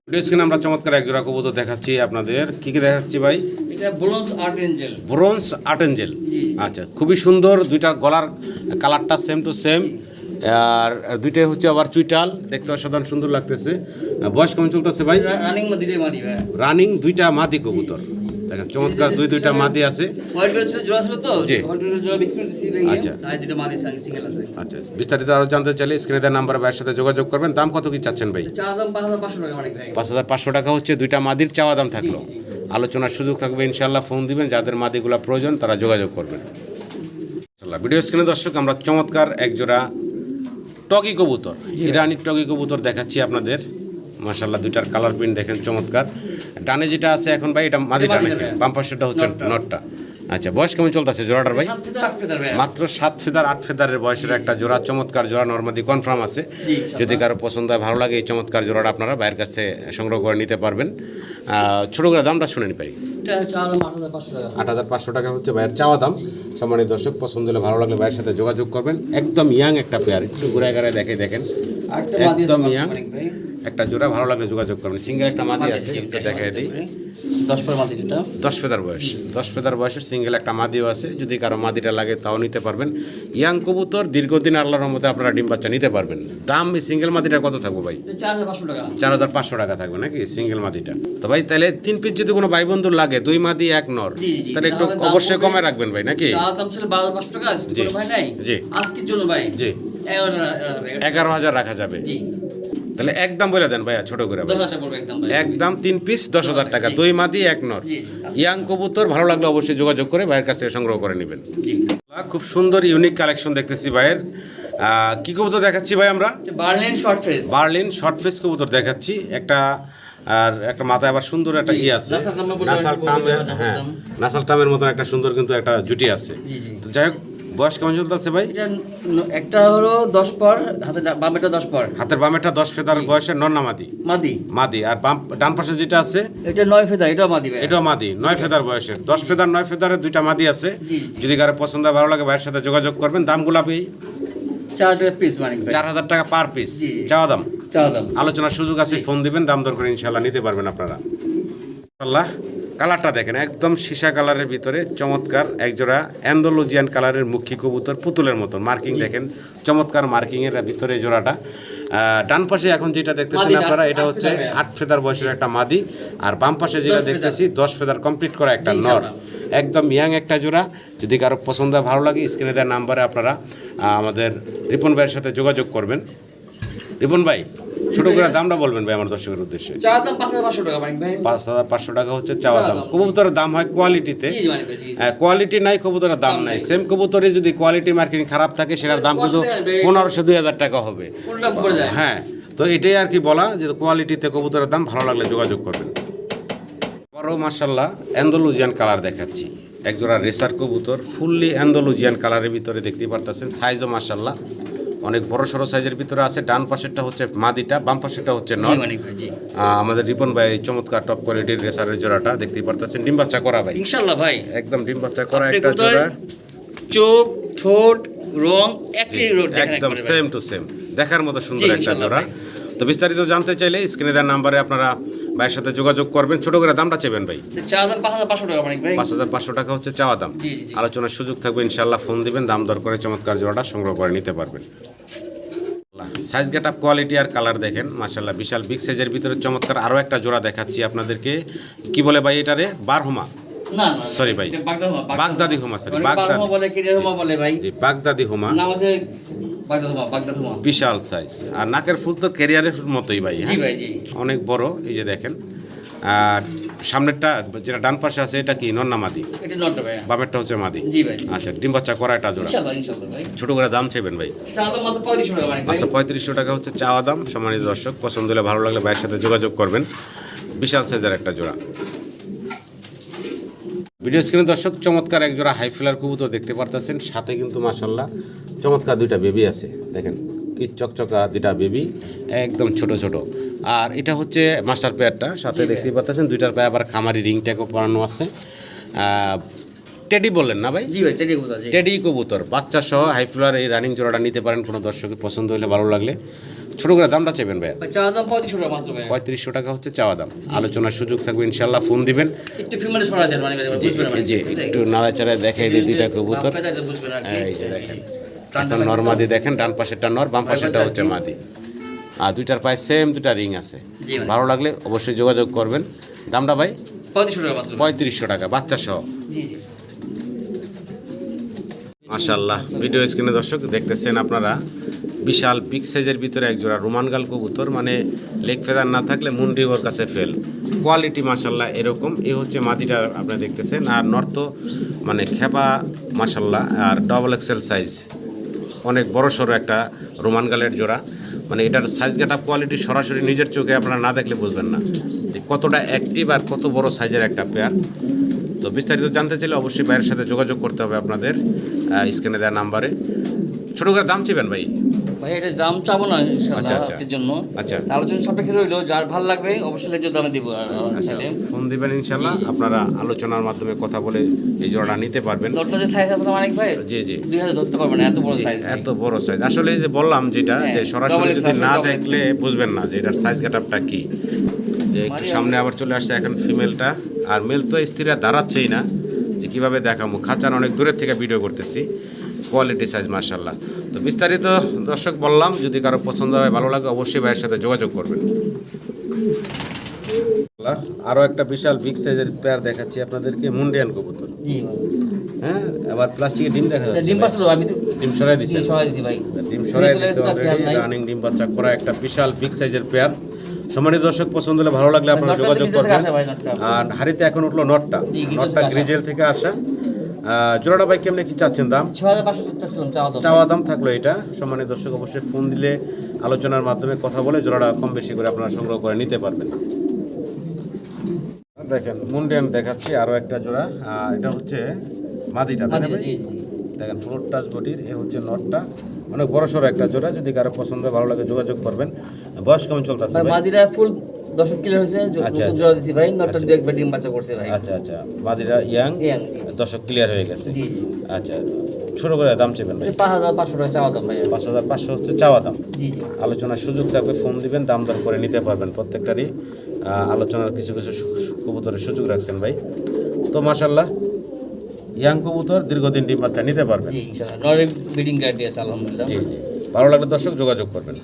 Speaker 1: ভিডিও স্ক্রিনে আমরা চমৎকার এক জোড়া কবুতর দেখাচ্ছি আপনাদের। কি কি দেখাচ্ছি ভাই?
Speaker 2: এটা bronze art angel.
Speaker 1: Bronze art angel.
Speaker 2: জি।
Speaker 1: আচ্ছা, খুবই সুন্দর, দুইটা গলার কালারটা সেম টু সেম, আর দুইটাই হচ্ছে আবার চুইটাল, দেখতে অসাধারণ সুন্দর লাগতেছে। বয়স কেমন চলতেছে ভাই?
Speaker 2: রানিং মাদিরে মাদি ভাই।
Speaker 1: রানিং দুইটা মাদি কবুতর, দেখেন চমৎকার দুইটা মাদি আছে।
Speaker 2: হোয়াইট বেল ছিল, জোড়া ছিল তো,
Speaker 1: জি।
Speaker 2: হোয়াইট বেল জোড়া বিক্রি করে দিছি ভাই।
Speaker 1: আচ্ছা।
Speaker 2: আর দুটো মাদি সিঙ্গেল আছে।
Speaker 1: আচ্ছা, বিস্তারিত আরও জানতে চাইলে স্ক্রিনে দেওয়া নাম্বার ভাইয়ের সাথে যোগাযোগ করবেন। দাম কত কি চাচ্ছেন ভাই?
Speaker 2: চা দাম 5,500 টাকা মানিক ভাই।
Speaker 1: 5,500 টাকা হচ্ছে দুইটা মাদির চাওয়া দাম থাকলো, আলোচনার সুযোগ থাকবে ইনশাল্লাহ, ফোন দিবেন, যাদের মাদিগুলো প্রয়োজন তারা যোগাযোগ করবেন ইনশাল্লাহ। ভিডিও স্ক্রিনে দর্শক আমরা চমৎকার এক জোড়া টগি কবুতর, ইরানি টগি কবুতর দেখাচ্ছি আপনাদের। মাশাল্লাহ, দুইটার কালার প্রিন্ট দেখেন চমৎকার। ডানে যেটা আছে এখন ভাই এটা মাদিটা নাকি? বাম পাশেটা হচ্ছে নটটা। আচ্ছা, বয়স কেমন চলতেছে জোড়াটার ভাই?
Speaker 2: 7 ফেদার 8 ফেদার ভাই।
Speaker 1: মাত্র 7 ফেদার 8 ফেদারের বয়সের একটা জোড়া, চমৎকার জোড়া, নরমাদি কনফার্ম আছে।
Speaker 2: জি,
Speaker 1: যদি কারো পছন্দ হয় ভালো লাগে এই চমৎকার জোড়াটা আপনারা বাইরের কাছ থেকে সংগ্রহ করে নিতে পারবেন। ছোটো করে দামটা শুনে নি ভাই।
Speaker 2: এটা চাওয়া দাম 8,500 টাকা।
Speaker 1: 8,500 টাকা হচ্ছে ভাইয়ের চাওয়া দাম। সম্মানিত দর্শক, পছন্দ হলে ভালো লাগলে ভাইয়ের সাথে যোগাযোগ করবেন। একদম ইয়াং একটা পেয়ার, একটু ঘুরে ঘুরে দেখেন
Speaker 2: আরেকটা মাদি আছে
Speaker 1: একদম ইয়াং
Speaker 2: মানিক ভাই।
Speaker 1: একটা জোড়া, ভালো লাগলে যোগাযোগ করবেন। সিঙ্গেল একটা মাদি আছে, একটু দেখাই দিই।
Speaker 2: 10 পর মাদি এটা
Speaker 1: 10 ফেদার বয়স, 10 ফেদার বয়সের সিঙ্গেল একটা মাদিও আছে। যদি কারো মাদিটা লাগে তাও নিতে পারবেন। ইয়াং কবুতর, দীর্ঘদিন আল্লাহর রহমতে আপনারা ডিম বাচ্চা নিতে পারবেন। দাম এই সিঙ্গেল মাদিটা কত থাকবে ভাই?
Speaker 2: 4,500 টাকা।
Speaker 1: 4,500 টাকা থাকবে নাকি সিঙ্গেল মাদিটা? তো ভাই তাহলে 3 পিস যদি কোনো ভাই বন্ধুর লাগে, 2 মাদি 1 নর,
Speaker 2: জি, জি, জি।
Speaker 1: তাহলে একটু
Speaker 2: তাহলে দাম
Speaker 1: অবশ্যই
Speaker 2: পড়বে-
Speaker 1: কমে রাখবেন ভাই নাকি?
Speaker 2: চাওয়া দাম ছিল 12,500 টাকা। যদি
Speaker 1: জি।
Speaker 2: কোনো ভাই নাই,
Speaker 1: জি।
Speaker 2: আজকের জন্য ভাই
Speaker 1: জি 11,000 রাখা যাবে।
Speaker 2: জি
Speaker 1: তাহলে একদম বলে দেন ভাইয়া, ছোট করে ভাই।
Speaker 2: 10,000 টাকা পড়বে একদম ভাই।
Speaker 1: একদম 3 পিস 10,000 টাকা,
Speaker 2: জি।
Speaker 1: 2 মাদি 1 নর।
Speaker 2: জি, জি।
Speaker 1: ইয়াং কবুতর ভালো লাগলে অবশ্যই যোগাযোগ করে ভাইয়ের কাছ থেকে সংগ্রহ করে নেবেন।
Speaker 2: জি।
Speaker 1: খুব সুন্দর ইউনিক কালেকশন দেখতেছি ভাইয়ের। কি কবুতর দেখাচ্ছি ভাই আমরা?
Speaker 2: এটা Berlin short face.
Speaker 1: Berlin short face কবুতর দেখাচ্ছি। একটা আর একটা মাথায় আবার সুন্দর একটা ই আছে,
Speaker 2: নাসাল টামের মতো
Speaker 1: নাসাল
Speaker 2: একটা
Speaker 1: টামের,
Speaker 2: কবুতর,
Speaker 1: হ্যাঁ
Speaker 2: নাসাল
Speaker 1: নাসাল টামের মতন একটা সুন্দর কিন্তু একটা জুটি আছে।
Speaker 2: জি জি।
Speaker 1: তো যাই হোক, বয়স কেমন চলতেছে ভাই?
Speaker 2: এটা একটা হলো 10 পর, হাতে বামেটা 10 পর।
Speaker 1: হাতের বামেরটা 10 ফেদার বয়সের নর না মাদি?
Speaker 2: মাদি।
Speaker 1: মাদি। আর ডান পাশে যেটা আছে
Speaker 2: এটা 9 ফেদার, এটাও মাদি ভাই।
Speaker 1: এটাও মাদি, 9 ফেদার বয়সের। 10 ফেদার 9 ফেদারের 2টা মাদি আছে।
Speaker 2: জি, জি।
Speaker 1: যদি কারো পছন্দ হয়, ভালো লাগে, ভাইয়ের সাথে যোগাযোগ করবেন। দামগুলো পেয়ে
Speaker 2: 4 টাকা পিস মানিক ভাই।
Speaker 1: 4,000 টাকা পার পিস
Speaker 2: জি।
Speaker 1: চাওয়া দাম।
Speaker 2: চাওয়া দাম।
Speaker 1: আলোচনার সুযোগ আছে, ফোন দিবেন, দাম দর করে ইনশাল্লাহ নিতে পারবেন আপনারা। আল্লাহ, কালারটা দেখেন, একদম সীসা কালারের ভিতরে চমৎকার একজোড়া অ্যান্ডালুজিয়ান কালারের মুখী কবুতর, পুতুলের মতন মার্কিং দেখেন, চমৎকার মার্কিংয়ের ভিতরে এই জোড়াটা। ডান পাশে এখন যেটা দেখতেছেন
Speaker 2: মাদি,
Speaker 1: আপনারা, এটা
Speaker 2: 8
Speaker 1: হচ্ছে
Speaker 2: ফেদার
Speaker 1: 8 ফেদার বয়সের একটা মাদি। আর বাম পাশে যেটা
Speaker 2: 10
Speaker 1: দেখতেছি 10 ফেদার কমপ্লিট করা একটা
Speaker 2: জি,
Speaker 1: নর।
Speaker 2: ইনশাআল্লাহ।
Speaker 1: একদম ইয়াং একটা জোড়া। যদি কারো পছন্দ হয়, ভালো লাগে, স্ক্রিনে দেওয়ার নাম্বারে আপনারা আমাদের রিপন ভাইয়ের সাথে যোগাযোগ করবেন। রিপন ভাই, ছোট করে দামটা বলবেন ভাই আমার দর্শকের উদ্দেশ্যে।
Speaker 2: চাওয়া দাম 5,500 টাকা মানিক ভাই।
Speaker 1: 5,500 টাকা হচ্ছে চাওয়া দাম। কবুতরের দাম হয় কোয়ালিটিতে,
Speaker 2: জি জি মানিক ভাই, জি, জি।
Speaker 1: কোয়ালিটি নাই কবুতরের দাম নাই। সেম কবুতরে যদি কোয়ালিটি মার্কেটিং খারাপ থাকে, সেটার দাম কিন্তু 1,500-2,000 টাকা হবে।
Speaker 2: উল্টা পড়ে যায়।
Speaker 1: হ্যাঁ, তো এটাই আর কি বলা, যে কোয়ালিটিতে কবুতরের দাম, ভালো লাগলে যোগাযোগ করবেন। আবারও মাশাআল্লাহ অ্যান্ডালুজিয়ান কালার দেখাচ্ছি। একজোড়া রেসার কবুতর, ফুললি অ্যান্ডালুজিয়ান কালারের ভিতরে দেখতেই পারতেছেন। সাইজও মাশাআল্লাহ অনেক বড় সড়ো সাইজের ভিতরে আছে। ডান পাশেরটা হচ্ছে মাদিটা, বাম পাশেরটা হচ্ছে
Speaker 2: জি
Speaker 1: নর।
Speaker 2: মানিক ভাই, জি।
Speaker 1: আমাদের রিপন ভাই এই চমৎকার টপ কোয়ালিটির রেসারের জোড়াটা দেখতেই পারতেছেন। ডিম বাচ্চা করা ভাই,
Speaker 2: ইনশাআল্লাহ ভাই।
Speaker 1: একদম ডিম বাচ্চা করা
Speaker 2: আপনি
Speaker 1: একটা
Speaker 2: কোথায়
Speaker 1: জোড়া।
Speaker 2: চোখ, ঠোঁট, রং একই রোড দেখেন
Speaker 1: একদম
Speaker 2: একবারে ভাই।
Speaker 1: সেম টু সেম, দেখার মতো সুন্দর
Speaker 2: জি,
Speaker 1: একটা
Speaker 2: ইনশাআল্লাহ
Speaker 1: জোড়া।
Speaker 2: ভাই।
Speaker 1: তো বিস্তারিত জানতে চাইলে স্ক্রিনে দেওয়ার নাম্বারে আপনারা ভাইয়ের সাথে যোগাযোগ করবেন। ছোট করে দামটা চেবেন ভাই।
Speaker 2: চাওয়া দাম 5,500 টাকা মানিক ভাই।
Speaker 1: 5,500 টাকা হচ্ছে চাওয়া দাম।
Speaker 2: জি, জি, জি।
Speaker 1: আলোচনার সুযোগ থাকবে ইনশাল্লাহ, ফোন দিবেন, দাম দর করে চমৎকার জোড়াটা সংগ্রহ করে নিতে পারবেন। সাইজ গেট আপ কোয়ালিটি আর কালার দেখেন মাশাআল্লাহ, বিশাল বিগ সাইজের ভিতরে চমৎকার আরও একটা জোড়া দেখাচ্ছি আপনাদেরকে। কি বলে ভাই এটারে? বারহুমা,
Speaker 2: না না
Speaker 1: Sorry ভাই।
Speaker 2: এটা বাগদাহুমা,
Speaker 1: বাগদাদি হুমা, sorry,
Speaker 2: অনেক
Speaker 1: বাগদাদি।
Speaker 2: বারহুমা বলে, কেরিয়ারহুমা বলে ভাই।
Speaker 1: জি, বাগদাদি হুমা,
Speaker 2: নাম আছে বাগদাহুমা।
Speaker 1: বিশাল সাইজ। আর নাকের ফুল তো ক্যারিয়ারের মতোই ভাই,
Speaker 2: জি
Speaker 1: হ্যাঁ?
Speaker 2: ভাই, জি।
Speaker 1: অনেক বড়, এই যে দেখেন। আর সামনেরটা যেটা ডান পাশে আছে, এটা কি নর না মাদি?
Speaker 2: এটা নটটা ভাই।
Speaker 1: বামেরটা হচ্ছে মাদি।
Speaker 2: জি ভাই।
Speaker 1: আচ্ছা, ডিম বাচ্চা করা একটা জোড়া।
Speaker 2: ইনশাআল্লাহ ভাই।
Speaker 1: ছোট করে দাম চাইবেন ভাই।
Speaker 2: চাওয়া দাম মাত্র 3500 টাকা মানিক ভাই।
Speaker 1: আচ্ছা, 3500 টাকা হচ্ছে চাওয়া দাম। সম্মানিত দর্শক, পছন্দ হলে, ভালো লাগলে ভাইয়ের সাথে যোগাযোগ করবেন। বিশাল সাইজের একটা জোড়া। ভিডিও স্ক্রিনে দর্শক চমৎকার এক জোড়া হাইফ্লার কবুতর দেখতে পারতেছেন। সাথে কিন্তু মাশাআল্লাহ চমৎকার 2টা বেবি আছে, দেখেন কি চকচকা 2টা বেবি, একদম ছোট ছোট। আর এটা হচ্ছে মাস্টার পেয়ারটা, সাথে দেখতেই পাচ্ছেন 2টার পায়ে আবার খামারি রিং ট্যাগও পরানো আছে। টেডি বললেন না ভাই?
Speaker 2: জি ভাই, টেডি কবুতর, জি।
Speaker 1: টেডি কবুতর বাচ্চা সহ হাইফ্লার এই রানিং জোড়াটা নিতে পারেন কোনো দর্শকের পছন্দ হলে, ভালো লাগলে। ছোট করে দামটা চাইবেন ভাই।
Speaker 2: ভাই চাওয়া দাম 3500 টাকা মাত্র ভাই।
Speaker 1: 3500 টাকা হচ্ছে চাওয়া দাম। আলোচনার সুযোগ থাকবে ইনশাল্লাহ, ফোন দিবেন।
Speaker 2: একটু ফিমেল সরা দেন মানিক ভাই, বুঝবেন না।
Speaker 1: যে একটু নাড়াচাড়ায় দেখাই দিই 2টা কবুতর।
Speaker 2: আপনারা তো বুঝবেন আর কি।
Speaker 1: এই যে দেখেন, এখন নর মাদি দেখেন, ডান পাশেরটা নর, বাম পাশেরটা হচ্ছে মাদি। আর 2টার পায়ে সেম 2টা রিং আছে।
Speaker 2: জি ভাই।
Speaker 1: ভালো লাগলে অবশ্যই যোগাযোগ করবেন। দামটা ভাই
Speaker 2: 3500 টাকা মাত্র।
Speaker 1: 3500 টাকা বাচ্চা সহ।
Speaker 2: জি জি।
Speaker 1: মাশাআল্লাহ, ভিডিও স্ক্রিনে দর্শক দেখতেছেন আপনারা বিশাল বিগ সাইজের ভিতরে একজোড়া রোমানগাল কবুতর, মানে লেগ ফেদার না থাকলে মুন্ডি ওর কাছে ফেল। কোয়ালিটি মাশাআল্লাহ এরকম। এই হচ্ছে মাদিটা আপনারা দেখতেছেন। আর নর্থ মানে খেপা মাশাআল্লাহ, আর ডবল এক্সেল সাইজ, অনেক বড় সড়ো একটা রোমানগালের জোড়া। মানে এটার সাইজ গেট আপ কোয়ালিটি সরাসরি নিজের চোখে আপনারা না দেখলে বুঝবেন না যে কতটা অ্যাক্টিভ আর কত বড় সাইজের একটা পেয়ার। তো বিস্তারিত জানতে চাইলে অবশ্যই ভাইয়ের সাথে যোগাযোগ করতে হবে আপনাদের স্ক্রিনে দেওয়া নাম্বারে। ছোটো করে দাম চাইবেন ভাই।
Speaker 2: ভাই এটা দাম চাবো না ইনশাআল্লাহ
Speaker 1: আচ্ছা, আচ্ছা।
Speaker 2: আজকের জন্য।
Speaker 1: আচ্ছা।
Speaker 2: আলোচনা সাপেক্ষে রইলো, যার ভালো লাগবে অবশ্যই ন্যায্য দামে দিব।
Speaker 1: আচ্ছা, ফোন দিবেন ইনশাল্লাহ, আপনারা আলোচনার মাধ্যমে কথা বলে এই জোড়াটা নিতে পারবেন।
Speaker 2: লটটা যে সাইজ আছে না মানিক ভাই,
Speaker 1: জি জি
Speaker 2: 2000 ধরতে পারবেন না, এত বড়
Speaker 1: জি,
Speaker 2: সাইজ।
Speaker 1: এত বড় সাইজ। আসলে এই যে বললাম যেটা,
Speaker 2: হ্যাঁ,
Speaker 1: যে সরাসরি
Speaker 2: double
Speaker 1: যদি
Speaker 2: XL,
Speaker 1: না
Speaker 2: double
Speaker 1: দেখলে বুঝবেন না যে এটার সাইজ গেটআপটা কি। যে একটু সামনে আবার চলে আসছে এখন ফিমেলটা, আর মেল তো স্থিরা দাঁড়াচ্ছেই না, যে কিভাবে দেখাবো, খাঁচার অনেক দূরের থেকে ভিডিও করতেছি। কোয়ালিটি সাইজ মাশাআল্লাহ। তো বিস্তারিত দর্শক বললাম, যদি কারো পছন্দ হয় ভালো লাগে অবশ্যই ভাইয়ের সাথে যোগাযোগ করবেন। আরও একটা বিশাল বিগ সাইজের পেয়ার দেখাচ্ছি আপনাদেরকে, মুন্ডিয়ান কবুতর।
Speaker 2: জি ভাই,
Speaker 1: হ্যাঁ, আবার প্লাস্টিকের ডিম দেখা যাচ্ছে
Speaker 2: ডিম
Speaker 1: ভাই।
Speaker 2: পারছিল, আমি তো
Speaker 1: ডিম সরাই দিছে,
Speaker 2: সরাই দিছি ভাই।
Speaker 1: ডিম সরাই
Speaker 2: চলে
Speaker 1: দিছে
Speaker 2: আসছে,
Speaker 1: অলরেডি,
Speaker 2: পেয়ার নাই।
Speaker 1: রানিং ডিম বাচ্চা করা একটা বিশাল বিগ সাইজের পেয়ার। সম্মানিত দর্শক, পছন্দ হলে ভালো লাগলে আপনারা
Speaker 2: নটটা
Speaker 1: যোগাযোগ
Speaker 2: গ্রিজেল থেকে
Speaker 1: করবেন।
Speaker 2: আসা ভাই, নটটা।
Speaker 1: আর হাড়িতে এখন উঠলো নটটা,
Speaker 2: জি, গ্রিজেল
Speaker 1: নটটা
Speaker 2: থেকে আসা।
Speaker 1: গ্রিজেল থেকে আসা। জোড়াটা ভাই কেমনে কি চাচ্ছেন দাম?
Speaker 2: 6500 চাচ্ছিলাম, চাওয়া দাম।
Speaker 1: চাওয়া দাম থাকলো এটা। সম্মানিত দর্শক, অবশ্যই ফোন দিলে আলোচনার মাধ্যমে কথা বলে জোড়াটা কম বেশি করে আপনারা সংগ্রহ করে নিতে পারবেন। দেখেন মুন্ডিয়ান দেখাচ্ছি আরও একটা জোড়া, এটা হচ্ছে মাদিটা, তাই না ভাই?
Speaker 2: জি জি।
Speaker 1: দেখেন ফ্লোর টাচ বডির, এ হচ্ছে নটটা, অনেক বড় সড়ো একটা জোড়া। যদি কারো পছন্দ ভালো লাগে যোগাযোগ করবেন। বয়স কেমন চলতেছে
Speaker 2: ভাই
Speaker 1: ভাই?
Speaker 2: মাদিরা ফুল 10 কিলো হয়েছে,
Speaker 1: আচ্ছা, আচ্ছা।
Speaker 2: জোড়া দিছি ভাই। নটটা দেখবে ডিম বাচ্চা করছে ভাই।
Speaker 1: আচ্ছা আচ্ছা, মাদিরা ইয়াং,
Speaker 2: Young, জি।
Speaker 1: দর্শক ক্লিয়ার হয়ে গেছে।
Speaker 2: জি জি।
Speaker 1: আচ্ছা, শুরু করে দাম চেবেন ভাই?
Speaker 2: 5500 টাকা চাওয়া দাম ভাই।
Speaker 1: 5500 হচ্ছে চাওয়া দাম।
Speaker 2: জি জি।
Speaker 1: আলোচনার সুযোগ থাকবে, ফোন দিবেন, দাম দর করে নিতে পারবেন। প্রত্যেকটারই আলোচনার কিছু কিছু কবুতরের সুযোগ রাখছেন ভাই। তো মাশাল্লাহ, ইয়াং কবুতর দীর্ঘদিন ডিম বাচ্চা নিতে পারবেন।
Speaker 2: জি ইনশাআল্লাহ, নরের ব্রিডিং গ্যারান্টি আছে আলহামদুলিল্লাহ।
Speaker 1: জি জি, ভালো লাগলে দর্শক যোগাযোগ করবেন।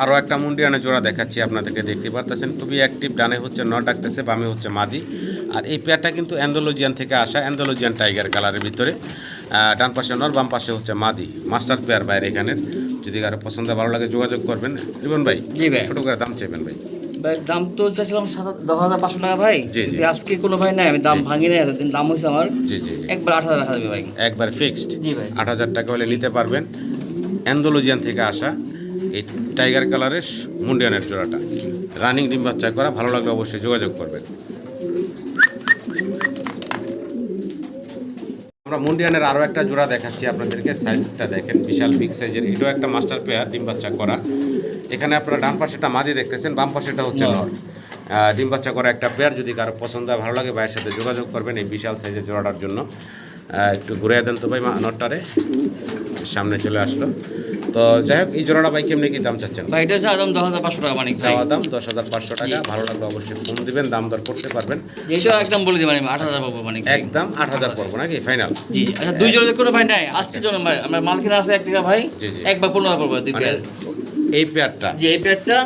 Speaker 1: আরও একটা মুন্ডিয়ানের জোড়া দেখাচ্ছি আপনাদেরকে, দেখতে পারতেছেন খুবই অ্যাক্টিভ। ডানে হচ্ছে নর ডাকতেছে, বামে হচ্ছে মাদি। আর এই পেয়ারটা কিন্তু অ্যান্ডালুজিয়ান থেকে আসা, অ্যান্ডালুজিয়ান টাইগার কালারের ভিতরে। ডান পাশে নর, বাম পাশে হচ্ছে মাদি। মাস্টার পেয়ার বাইরে এখানের। যদি কারো পছন্দ ভালো লাগে যোগাযোগ করবেন। রিবন ভাই,
Speaker 2: জি ভাই।
Speaker 1: ছোটো করে দাম চেপেন ভাই।
Speaker 2: ভাই দাম তো চাইছিলাম 10,500 টাকা ভাই।
Speaker 1: জি, জি।
Speaker 2: যদি আজকে কোনো ভাই নাই, আমি দাম ভাঙি নাই, এতদিন দাম হয়েছে আমার
Speaker 1: জি জি জি,
Speaker 2: একবার 8,000 রাখা যাবে ভাই।
Speaker 1: একবার ফিক্সড
Speaker 2: জি ভাই।
Speaker 1: 8,000 টাকা হলে নিতে পারবেন। অ্যান্ডালুজিয়ান থেকে আসা এই টাইগার কালারের মুন্ডিয়ানের জোড়াটা, রানিং ডিম বাচ্চা করা। ভালো লাগলে অবশ্যই যোগাযোগ করবেন। আমরা মুন্ডিয়ানের আরও একটা জোড়া দেখাচ্ছি আপনাদেরকে, সাইজটা দেখেন বিশাল বিগ সাইজের। এটাও একটা মাস্টার পেয়ার, ডিম বাচ্চা করা। এখানে আপনারা ডান পাশেটা মাদি দেখতেছেন, বাম পাশেটা হচ্ছে নর। ডিম বাচ্চা করা একটা পেয়ার। যদি কারো পছন্দ হয় ভালো লাগে ভাইয়ের সাথে যোগাযোগ করবেন এই বিশাল সাইজের জোড়াটার জন্য। একটু ঘুরে দেন তো ভাই নটটারে, সামনে চলে আসলো। তো যাই হোক, এই জোড়াটা ভাই কেমনি কি দাম চাচ্ছেন?
Speaker 2: ভাই এটা চাওয়া দাম 10,500 টাকা মানিক ভাই।
Speaker 1: চাওয়া দাম 10,500 টাকা। ভালো লাগলে অবশ্যই ফোন দিবেন, দাম দর করতে পারবেন।
Speaker 2: যেটা একদম বলে দিই মানে 8,000 পাবো মানিক ভাই।
Speaker 1: একদম 8,000 পড়বো নাকি ফাইনাল?
Speaker 2: জি জি। আচ্ছা, দুই জোড়া কোনো ভাই নাই আজকের জন্য ভাই। আমার মাল কিনা আছে 1 টাকা ভাই,
Speaker 1: জি, জি।
Speaker 2: একবার 15 পড়বে দুই
Speaker 1: মানে
Speaker 2: পেয়ার।
Speaker 1: এই পেয়ারটা
Speaker 2: জি, এই পেয়ারটা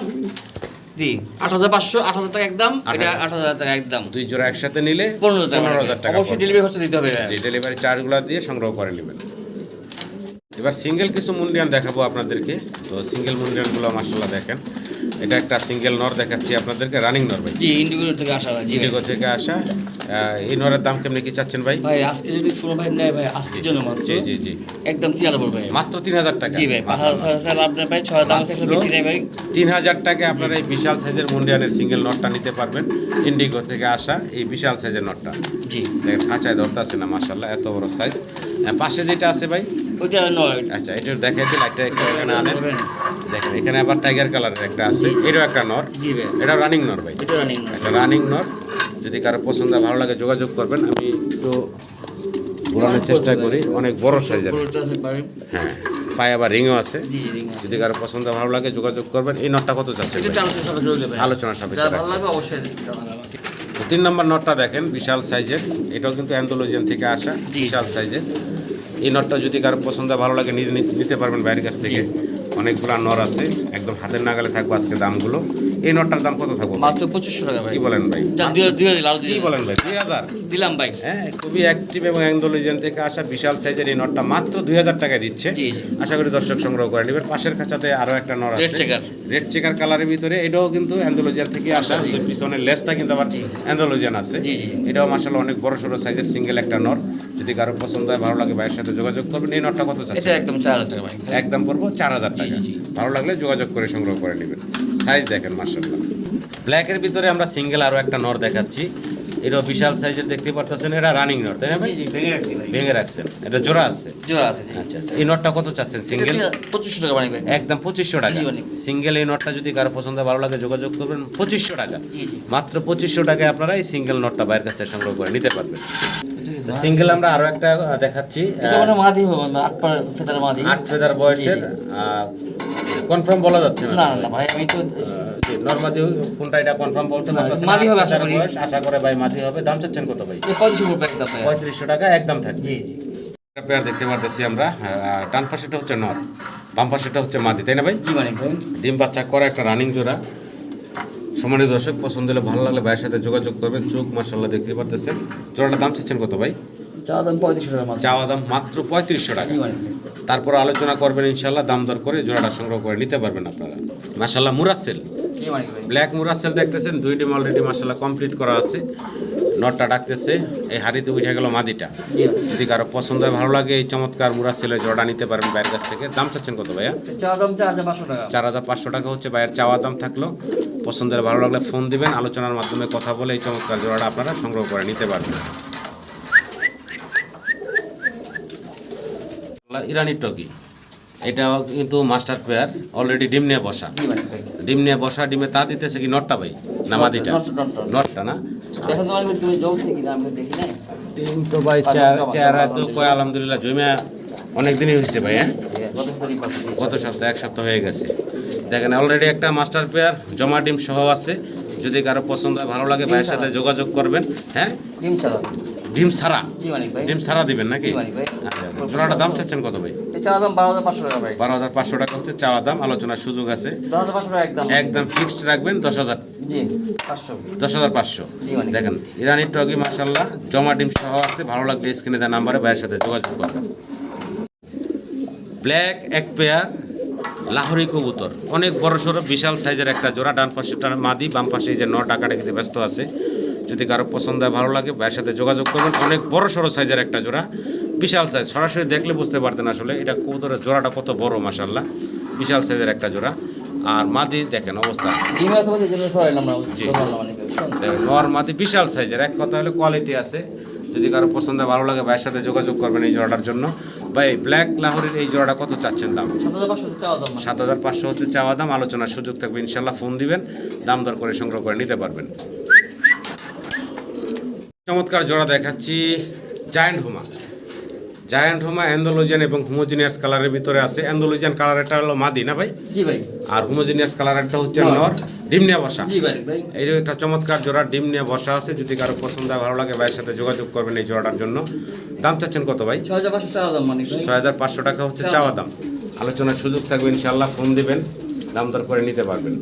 Speaker 2: জি 8,500, 8,000 টাকা একদম, এটা 8,000 টাকা একদম।
Speaker 1: দুই জোড়া একসাথে নিলে
Speaker 2: 15,000
Speaker 1: টাকা
Speaker 2: অবশ্যই
Speaker 1: পড়বে।
Speaker 2: ডেলিভারি খরচ দিতে হবে।
Speaker 1: যে ডেলিভারি চার্জগুলো দিয়ে সংগ্রহ করে নেবেন। এবার সিঙ্গেল কিছু মুন্ডিয়ান দেখাবো আপনাদেরকে। তো সিঙ্গেল মুন্ডিয়ানগুলো মাশাআল্লাহ দেখেন। এটা একটা সিঙ্গেল নর দেখাচ্ছি আপনাদেরকে, রানিং নর ভাই।
Speaker 2: জি, ইন্ডিগো থেকে আসা ভাই। জি ভাই।
Speaker 1: ইন্ডিগো থেকে আসা। এই নরের দাম কেমনি কি চাচ্ছেন ভাই?
Speaker 2: ভাই আজকে যদি কোনো ভাই নেয় ভাই, আজকের জন্য মাত্র
Speaker 1: জি জি জি,
Speaker 2: একদম 3,000 পড়বে ভাই।
Speaker 1: মাত্র 3,000 টাকা।
Speaker 2: জি ভাই, 5,000 আপনার ভাই 6 দাম আছে, একটু বেশি নেই ভাই।
Speaker 1: 3,000 টাকায় আপনারা এই বিশাল সাইজের মুন্ডিয়ানের সিঙ্গেল নটটা নিতে পারবেন। ইন্ডিগো থেকে আসা এই বিশাল সাইজের নটটা
Speaker 2: জি।
Speaker 1: দেখেন, খাঁচায় ধরতে আছে না মাশাআল্লাহ, এত বড় সাইজ। পাশে যেটা আছে ভাই,
Speaker 2: ওইটা নয়।
Speaker 1: আচ্ছা এটা দেখাই দিন, একটা একটু এখানে আনেন। দেখেন এখানে আবার টাইগার কালারের একটা আছে, এটাও একটা নর।
Speaker 2: জি ভাই,
Speaker 1: এটা রানিং নর ভাই,
Speaker 2: এটা রানিং না।
Speaker 1: একটা রানিং নর। যদি কারো পছন্দ হয়, ভালো লাগে যোগাযোগ করবেন। আমি একটু ঘোরানোর চেষ্টা করি, অনেক বড় সাইজের।
Speaker 2: পুরোটা আছে পারে।
Speaker 1: হ্যাঁ, পায়ে আবার রিংও আছে।
Speaker 2: জি জি, রিং আছে।
Speaker 1: যদি কারো পছন্দ হয়, ভালো লাগে যোগাযোগ করবেন। এই নটটা কত চাচ্ছেন
Speaker 2: এটা
Speaker 1: ভাই?
Speaker 2: আলোচনা সাপেক্ষে রইলো ভাই।
Speaker 1: আলোচনার সাপেক্ষে
Speaker 2: যার ভালো
Speaker 1: রাখছি।
Speaker 2: লাগবে অবশ্যই জানাবেন আমাকে।
Speaker 1: 3 নম্বর নটটা দেখেন, বিশাল সাইজের। এটাও কিন্তু অ্যান্ডালুজিয়ান থেকে আসা,
Speaker 2: জি।
Speaker 1: বিশাল সাইজের। এই নটটা যদি কারো পছন্দ হয়, ভালো লাগে নিতে পারবেন বাইরের কাছ থেকে। অনেকগুলো নর আছে, একদম হাতের নাগালে থাকবে আজকে দামগুলো। এই নটটার দাম কত থাকবে?
Speaker 2: মাত্র 2,500 টাকা ভাই।
Speaker 1: কি বলেন ভাই?
Speaker 2: যা দুই আরো
Speaker 1: কি বলেন ভাই? 2,000?
Speaker 2: দিলাম ভাই।
Speaker 1: হ্যাঁ, খুবই অ্যাক্টিভ এবং অ্যান্ডালুজিয়ান থেকে আসা বিশাল সাইজের এই নটটা মাত্র 2,000 টাকায় দিচ্ছে।
Speaker 2: জি, জি।
Speaker 1: আশা করি দর্শক সংগ্রহ করে নেবেন। পাশের খাঁচাতে আরও একটা নর
Speaker 2: রেড
Speaker 1: আছে,
Speaker 2: চেকার।
Speaker 1: রেড চেকার কালারের ভিতরে। এটাও কিন্তু অ্যান্ডালুজিয়ান থেকে আসা।
Speaker 2: জি।
Speaker 1: যে পিছনের লেজটা কিন্তু আবার অ্যান্ডালুজিয়ান আছে।
Speaker 2: জি, জি।
Speaker 1: এটাও মাশাআল্লাহ অনেক বড় সড়ো সাইজের সিঙ্গেল একটা নর। যদি কারো পছন্দ হয়, ভালো লাগে ভাইয়ের সাথে যোগাযোগ করবেন। এই নটটা কত
Speaker 2: এটা
Speaker 1: চাচ্ছেন?
Speaker 2: একদম 4,000 টাকা ভাই।
Speaker 1: একদম পড়বো 4,000 টাকা।
Speaker 2: জি, জি।
Speaker 1: ভালো লাগলে যোগাযোগ করে সংগ্রহ করে নেবেন। সাইজ দেখেন মাশাআল্লাহ। ব্ল্যাকের ভিতরে আমরা সিঙ্গেল আরও একটা নর দেখাচ্ছি। এটা বিশাল সাইজের দেখতে পারতেছেন, এটা রানিং নট তাই না ভাই?
Speaker 2: জি ভেঙে রাখছি ভাই,
Speaker 1: ভেঙে রাখছেন, এটা জোড়া আছে?
Speaker 2: জোড়া আছে জি।
Speaker 1: আচ্ছা আচ্ছা, এই নটটা কত চাচ্ছেন সিঙ্গেল?
Speaker 2: 2500 টাকা মানিক ভাই।
Speaker 1: একদম 2500 টাকা
Speaker 2: জি, মানিক।
Speaker 1: সিঙ্গেল। এই নটটা যদি কারো পছন্দ ভালো লাগে যোগাযোগ করবেন, 2500 টাকা,
Speaker 2: জি জি।
Speaker 1: মাত্র 2500 টাকায় আপনারা এই সিঙ্গেল নটটা বাইরের কাছ থেকে সংগ্রহ করে নিতে পারবেন। সিঙ্গেল আমরা আরো একটা দেখাচ্ছি,
Speaker 2: এটা মানে মাদি হবে, 8 পা ফেদার মাদি,
Speaker 1: 8 ফেদার বয়সের, কনফার্ম বলা যাচ্ছে না
Speaker 2: না না ভাই আমি তো
Speaker 1: নরমাদি কোনটা, এটা কনফার্ম বলতে পারতেছেন না।
Speaker 2: মাদি হবে আশা
Speaker 1: 8
Speaker 2: করি।
Speaker 1: বয়স, আশা করে ভাই মাদি হবে। দাম চাচ্ছেন কত ভাই?
Speaker 2: 3500 টাকা একদম ভাই।
Speaker 1: 3500 টাকা একদম থাকবে।
Speaker 2: জি জি
Speaker 1: একটা পেয়ার দেখতে পারতেছি আমরা, ডান পাশেটা হচ্ছে নর, বাম পাশেটা হচ্ছে মাদি তাই না ভাই?
Speaker 2: জি মানিক ভাই।
Speaker 1: ডিম বাচ্চা করা একটা রানিং জোড়া। সম্মানিত দর্শক, পছন্দ হলে ভালো লাগলে ভাইয়ের সাথে যোগাযোগ করবেন। চোখ মাশাআল্লাহ দেখতে পারতেছেন। জোড়াটার দাম চাচ্ছেন কত ভাই?
Speaker 2: চাওয়া দাম 3500 টাকা মাত্র।
Speaker 1: চাওয়া দাম মাত্র 3500 টাকা।
Speaker 2: জি মানিক ভাই।
Speaker 1: তারপর আলোচনা করবেন ইনশাল্লাহ, দাম দর করে জোড়াটা সংগ্রহ করে নিতে পারবেন আপনারা। মাশাআল্লাহ মুরাসেল,
Speaker 2: জি মানিক ভাই।
Speaker 1: ব্ল্যাক মুরাসেল দেখতেছেন, 2 ডিম অলরেডি মাশাআল্লাহ কমপ্লিট করা আছে। নটটা ডাকতেছে, এই হাড়িতে উঠে গেল মাদিটা।
Speaker 2: জি
Speaker 1: যদি কারো পছন্দ হয় ভালো লাগে এই চমৎকার মুরাসেলের জোড়া নিতে পারবেন বাইরের কাছ থেকে। দাম চাচ্ছেন কত ভাইয়া?
Speaker 2: চাওয়া দাম 4500 টাকা।
Speaker 1: 4500 টাকা হচ্ছে ভাইয়ের চাওয়া দাম থাকলো। পছন্দের ভালো লাগলে ফোন দিবেন, আলোচনার মাধ্যমে কথা বলে এই চমৎকার জোড়াটা আপনারা সংগ্রহ করে নিতে পারবেন। ইরানি টকি, এটা কিন্তু মাস্টার পেয়ার, অলরেডি ডিম নিয়ে বসা।
Speaker 2: জি মানিক ভাই।
Speaker 1: ডিম নিয়ে বসা, ডিমে তা দিতেছে কি নটটা ভাই না মাদিটা?
Speaker 2: নটটা।
Speaker 1: নটটা না?
Speaker 2: দেখেন তো মানিক ভাই, তুমি জোস থেকে না আমি দেখি নাই।
Speaker 1: ডিম তো ভাই চেহারা তো কয় আলহামদুলিল্লাহ জমে অনেক দিনই হয়েছে ভাই। হ্যাঁ,
Speaker 2: কত তারিখ পাচ্ছি?
Speaker 1: গত সপ্তাহে, 1 সপ্তাহ হয়ে গেছে। দেখেন অলরেডি একটা মাস্টার পেয়ার জমা ডিম সহ আছে। যদি কারো পছন্দ হয় ভালো লাগে ভাইয়ের সাথে যোগাযোগ করবেন। হ্যাঁ,
Speaker 2: ডিম ছাড়া।
Speaker 1: ডিম ছাড়া?
Speaker 2: জি মানিক ভাই।
Speaker 1: ডিম ছাড়া দিবেন নাকি?
Speaker 2: জি মানিক ভাই।
Speaker 1: আচ্ছা আচ্ছা, জোড়াটার দাম চাচ্ছেন কত ভাই?
Speaker 2: এই চাওয়া দাম 12500 টাকা ভাই।
Speaker 1: 12500 টাকা হচ্ছে চাওয়া দাম, আলোচনার সুযোগ আছে।
Speaker 2: 10500 টাকা একদম।
Speaker 1: একদম ফিক্সড রাখবেন 10000।
Speaker 2: জি 500।
Speaker 1: 10500।
Speaker 2: জি মানিক।
Speaker 1: দেখেন ইরানি টগি মাশাআল্লাহ জমা ডিম সহ আছে। ভালো লাগলে স্ক্রিনে দেওয়া নাম্বারে ভাইয়ের সাথে যোগাযোগ করবেন। ব্ল্যাক এক পেয়ার লাহোরি কবুতর, অনেক বড় সড়ো বিশাল সাইজের একটা জোড়া। ডান পাশেটা মাদি, বাম পাশে এই যে নট ডাকাডাকিতে ব্যস্ত আছে। যদি কারো পছন্দ হয় ভালো লাগে ভাইয়ের সাথে যোগাযোগ করবেন। অনেক বড় সড়ো সাইজের একটা জোড়া, বিশাল সাইজ। সরাসরি দেখলে বুঝতে পারতেন আসলে এটা কবুতরের জোড়াটা কত বড় মাশাআল্লাহ, বিশাল সাইজের একটা জোড়া। আর মাদি দেখেন অবস্থা,
Speaker 2: ডিম আছে বলে জন্য সরাইলাম না।
Speaker 1: জি।
Speaker 2: মানিক ভাই বুঝছেন?
Speaker 1: দেখেন নর মাদি বিশাল সাইজের, এক কথা হলে কোয়ালিটি আছে। যদি কারো পছন্দ হয় ভালো লাগে ভাইয়ের সাথে যোগাযোগ করবেন এই জোড়াটার জন্য। ভাই ব্ল্যাক লাহোরের এই জোড়াটা কত চাচ্ছেন দাম?
Speaker 2: 7500 চাওয়া দাম।
Speaker 1: 7500 হচ্ছে চাওয়া দাম, আলোচনার সুযোগ থাকবে ইনশাল্লাহ। ফোন দিবেন, দাম দর করে সংগ্রহ করে নিতে পারবেন। চমৎকার জোড়া দেখাচ্ছি, জায়ান্ট হুমা। জায়ান্ট হুমা অ্যান্ডালুজিয়ান এবং হোমোজিনিয়াস কালারের ভিতরে আছে। অ্যান্ডালুজিয়ান কালারটা হলো মাদি না ভাই?
Speaker 2: জি ভাই।
Speaker 1: আর হোমোজিনিয়াস কালারটা হচ্ছে নর, ডিম নিয়ে বসা।
Speaker 2: জি ভাই ভাই।
Speaker 1: এই যে একটা চমৎকার জোড়া ডিম নিয়ে বসা আছে। যদি কারো পছন্দ হয় ভালো লাগে ভাইয়ের সাথে যোগাযোগ করবেন এই জোড়াটার জন্য। দাম চাচ্ছেন কত ভাই?
Speaker 2: 6500 চাওয়া দাম মানিক ভাই।
Speaker 1: 6500 টাকা হচ্ছে চাওয়া দাম, আলোচনার সুযোগ থাকবে ইনশাআল্লাহ। ফোন দিবেন, দাম দর করে নিতে পারবেন।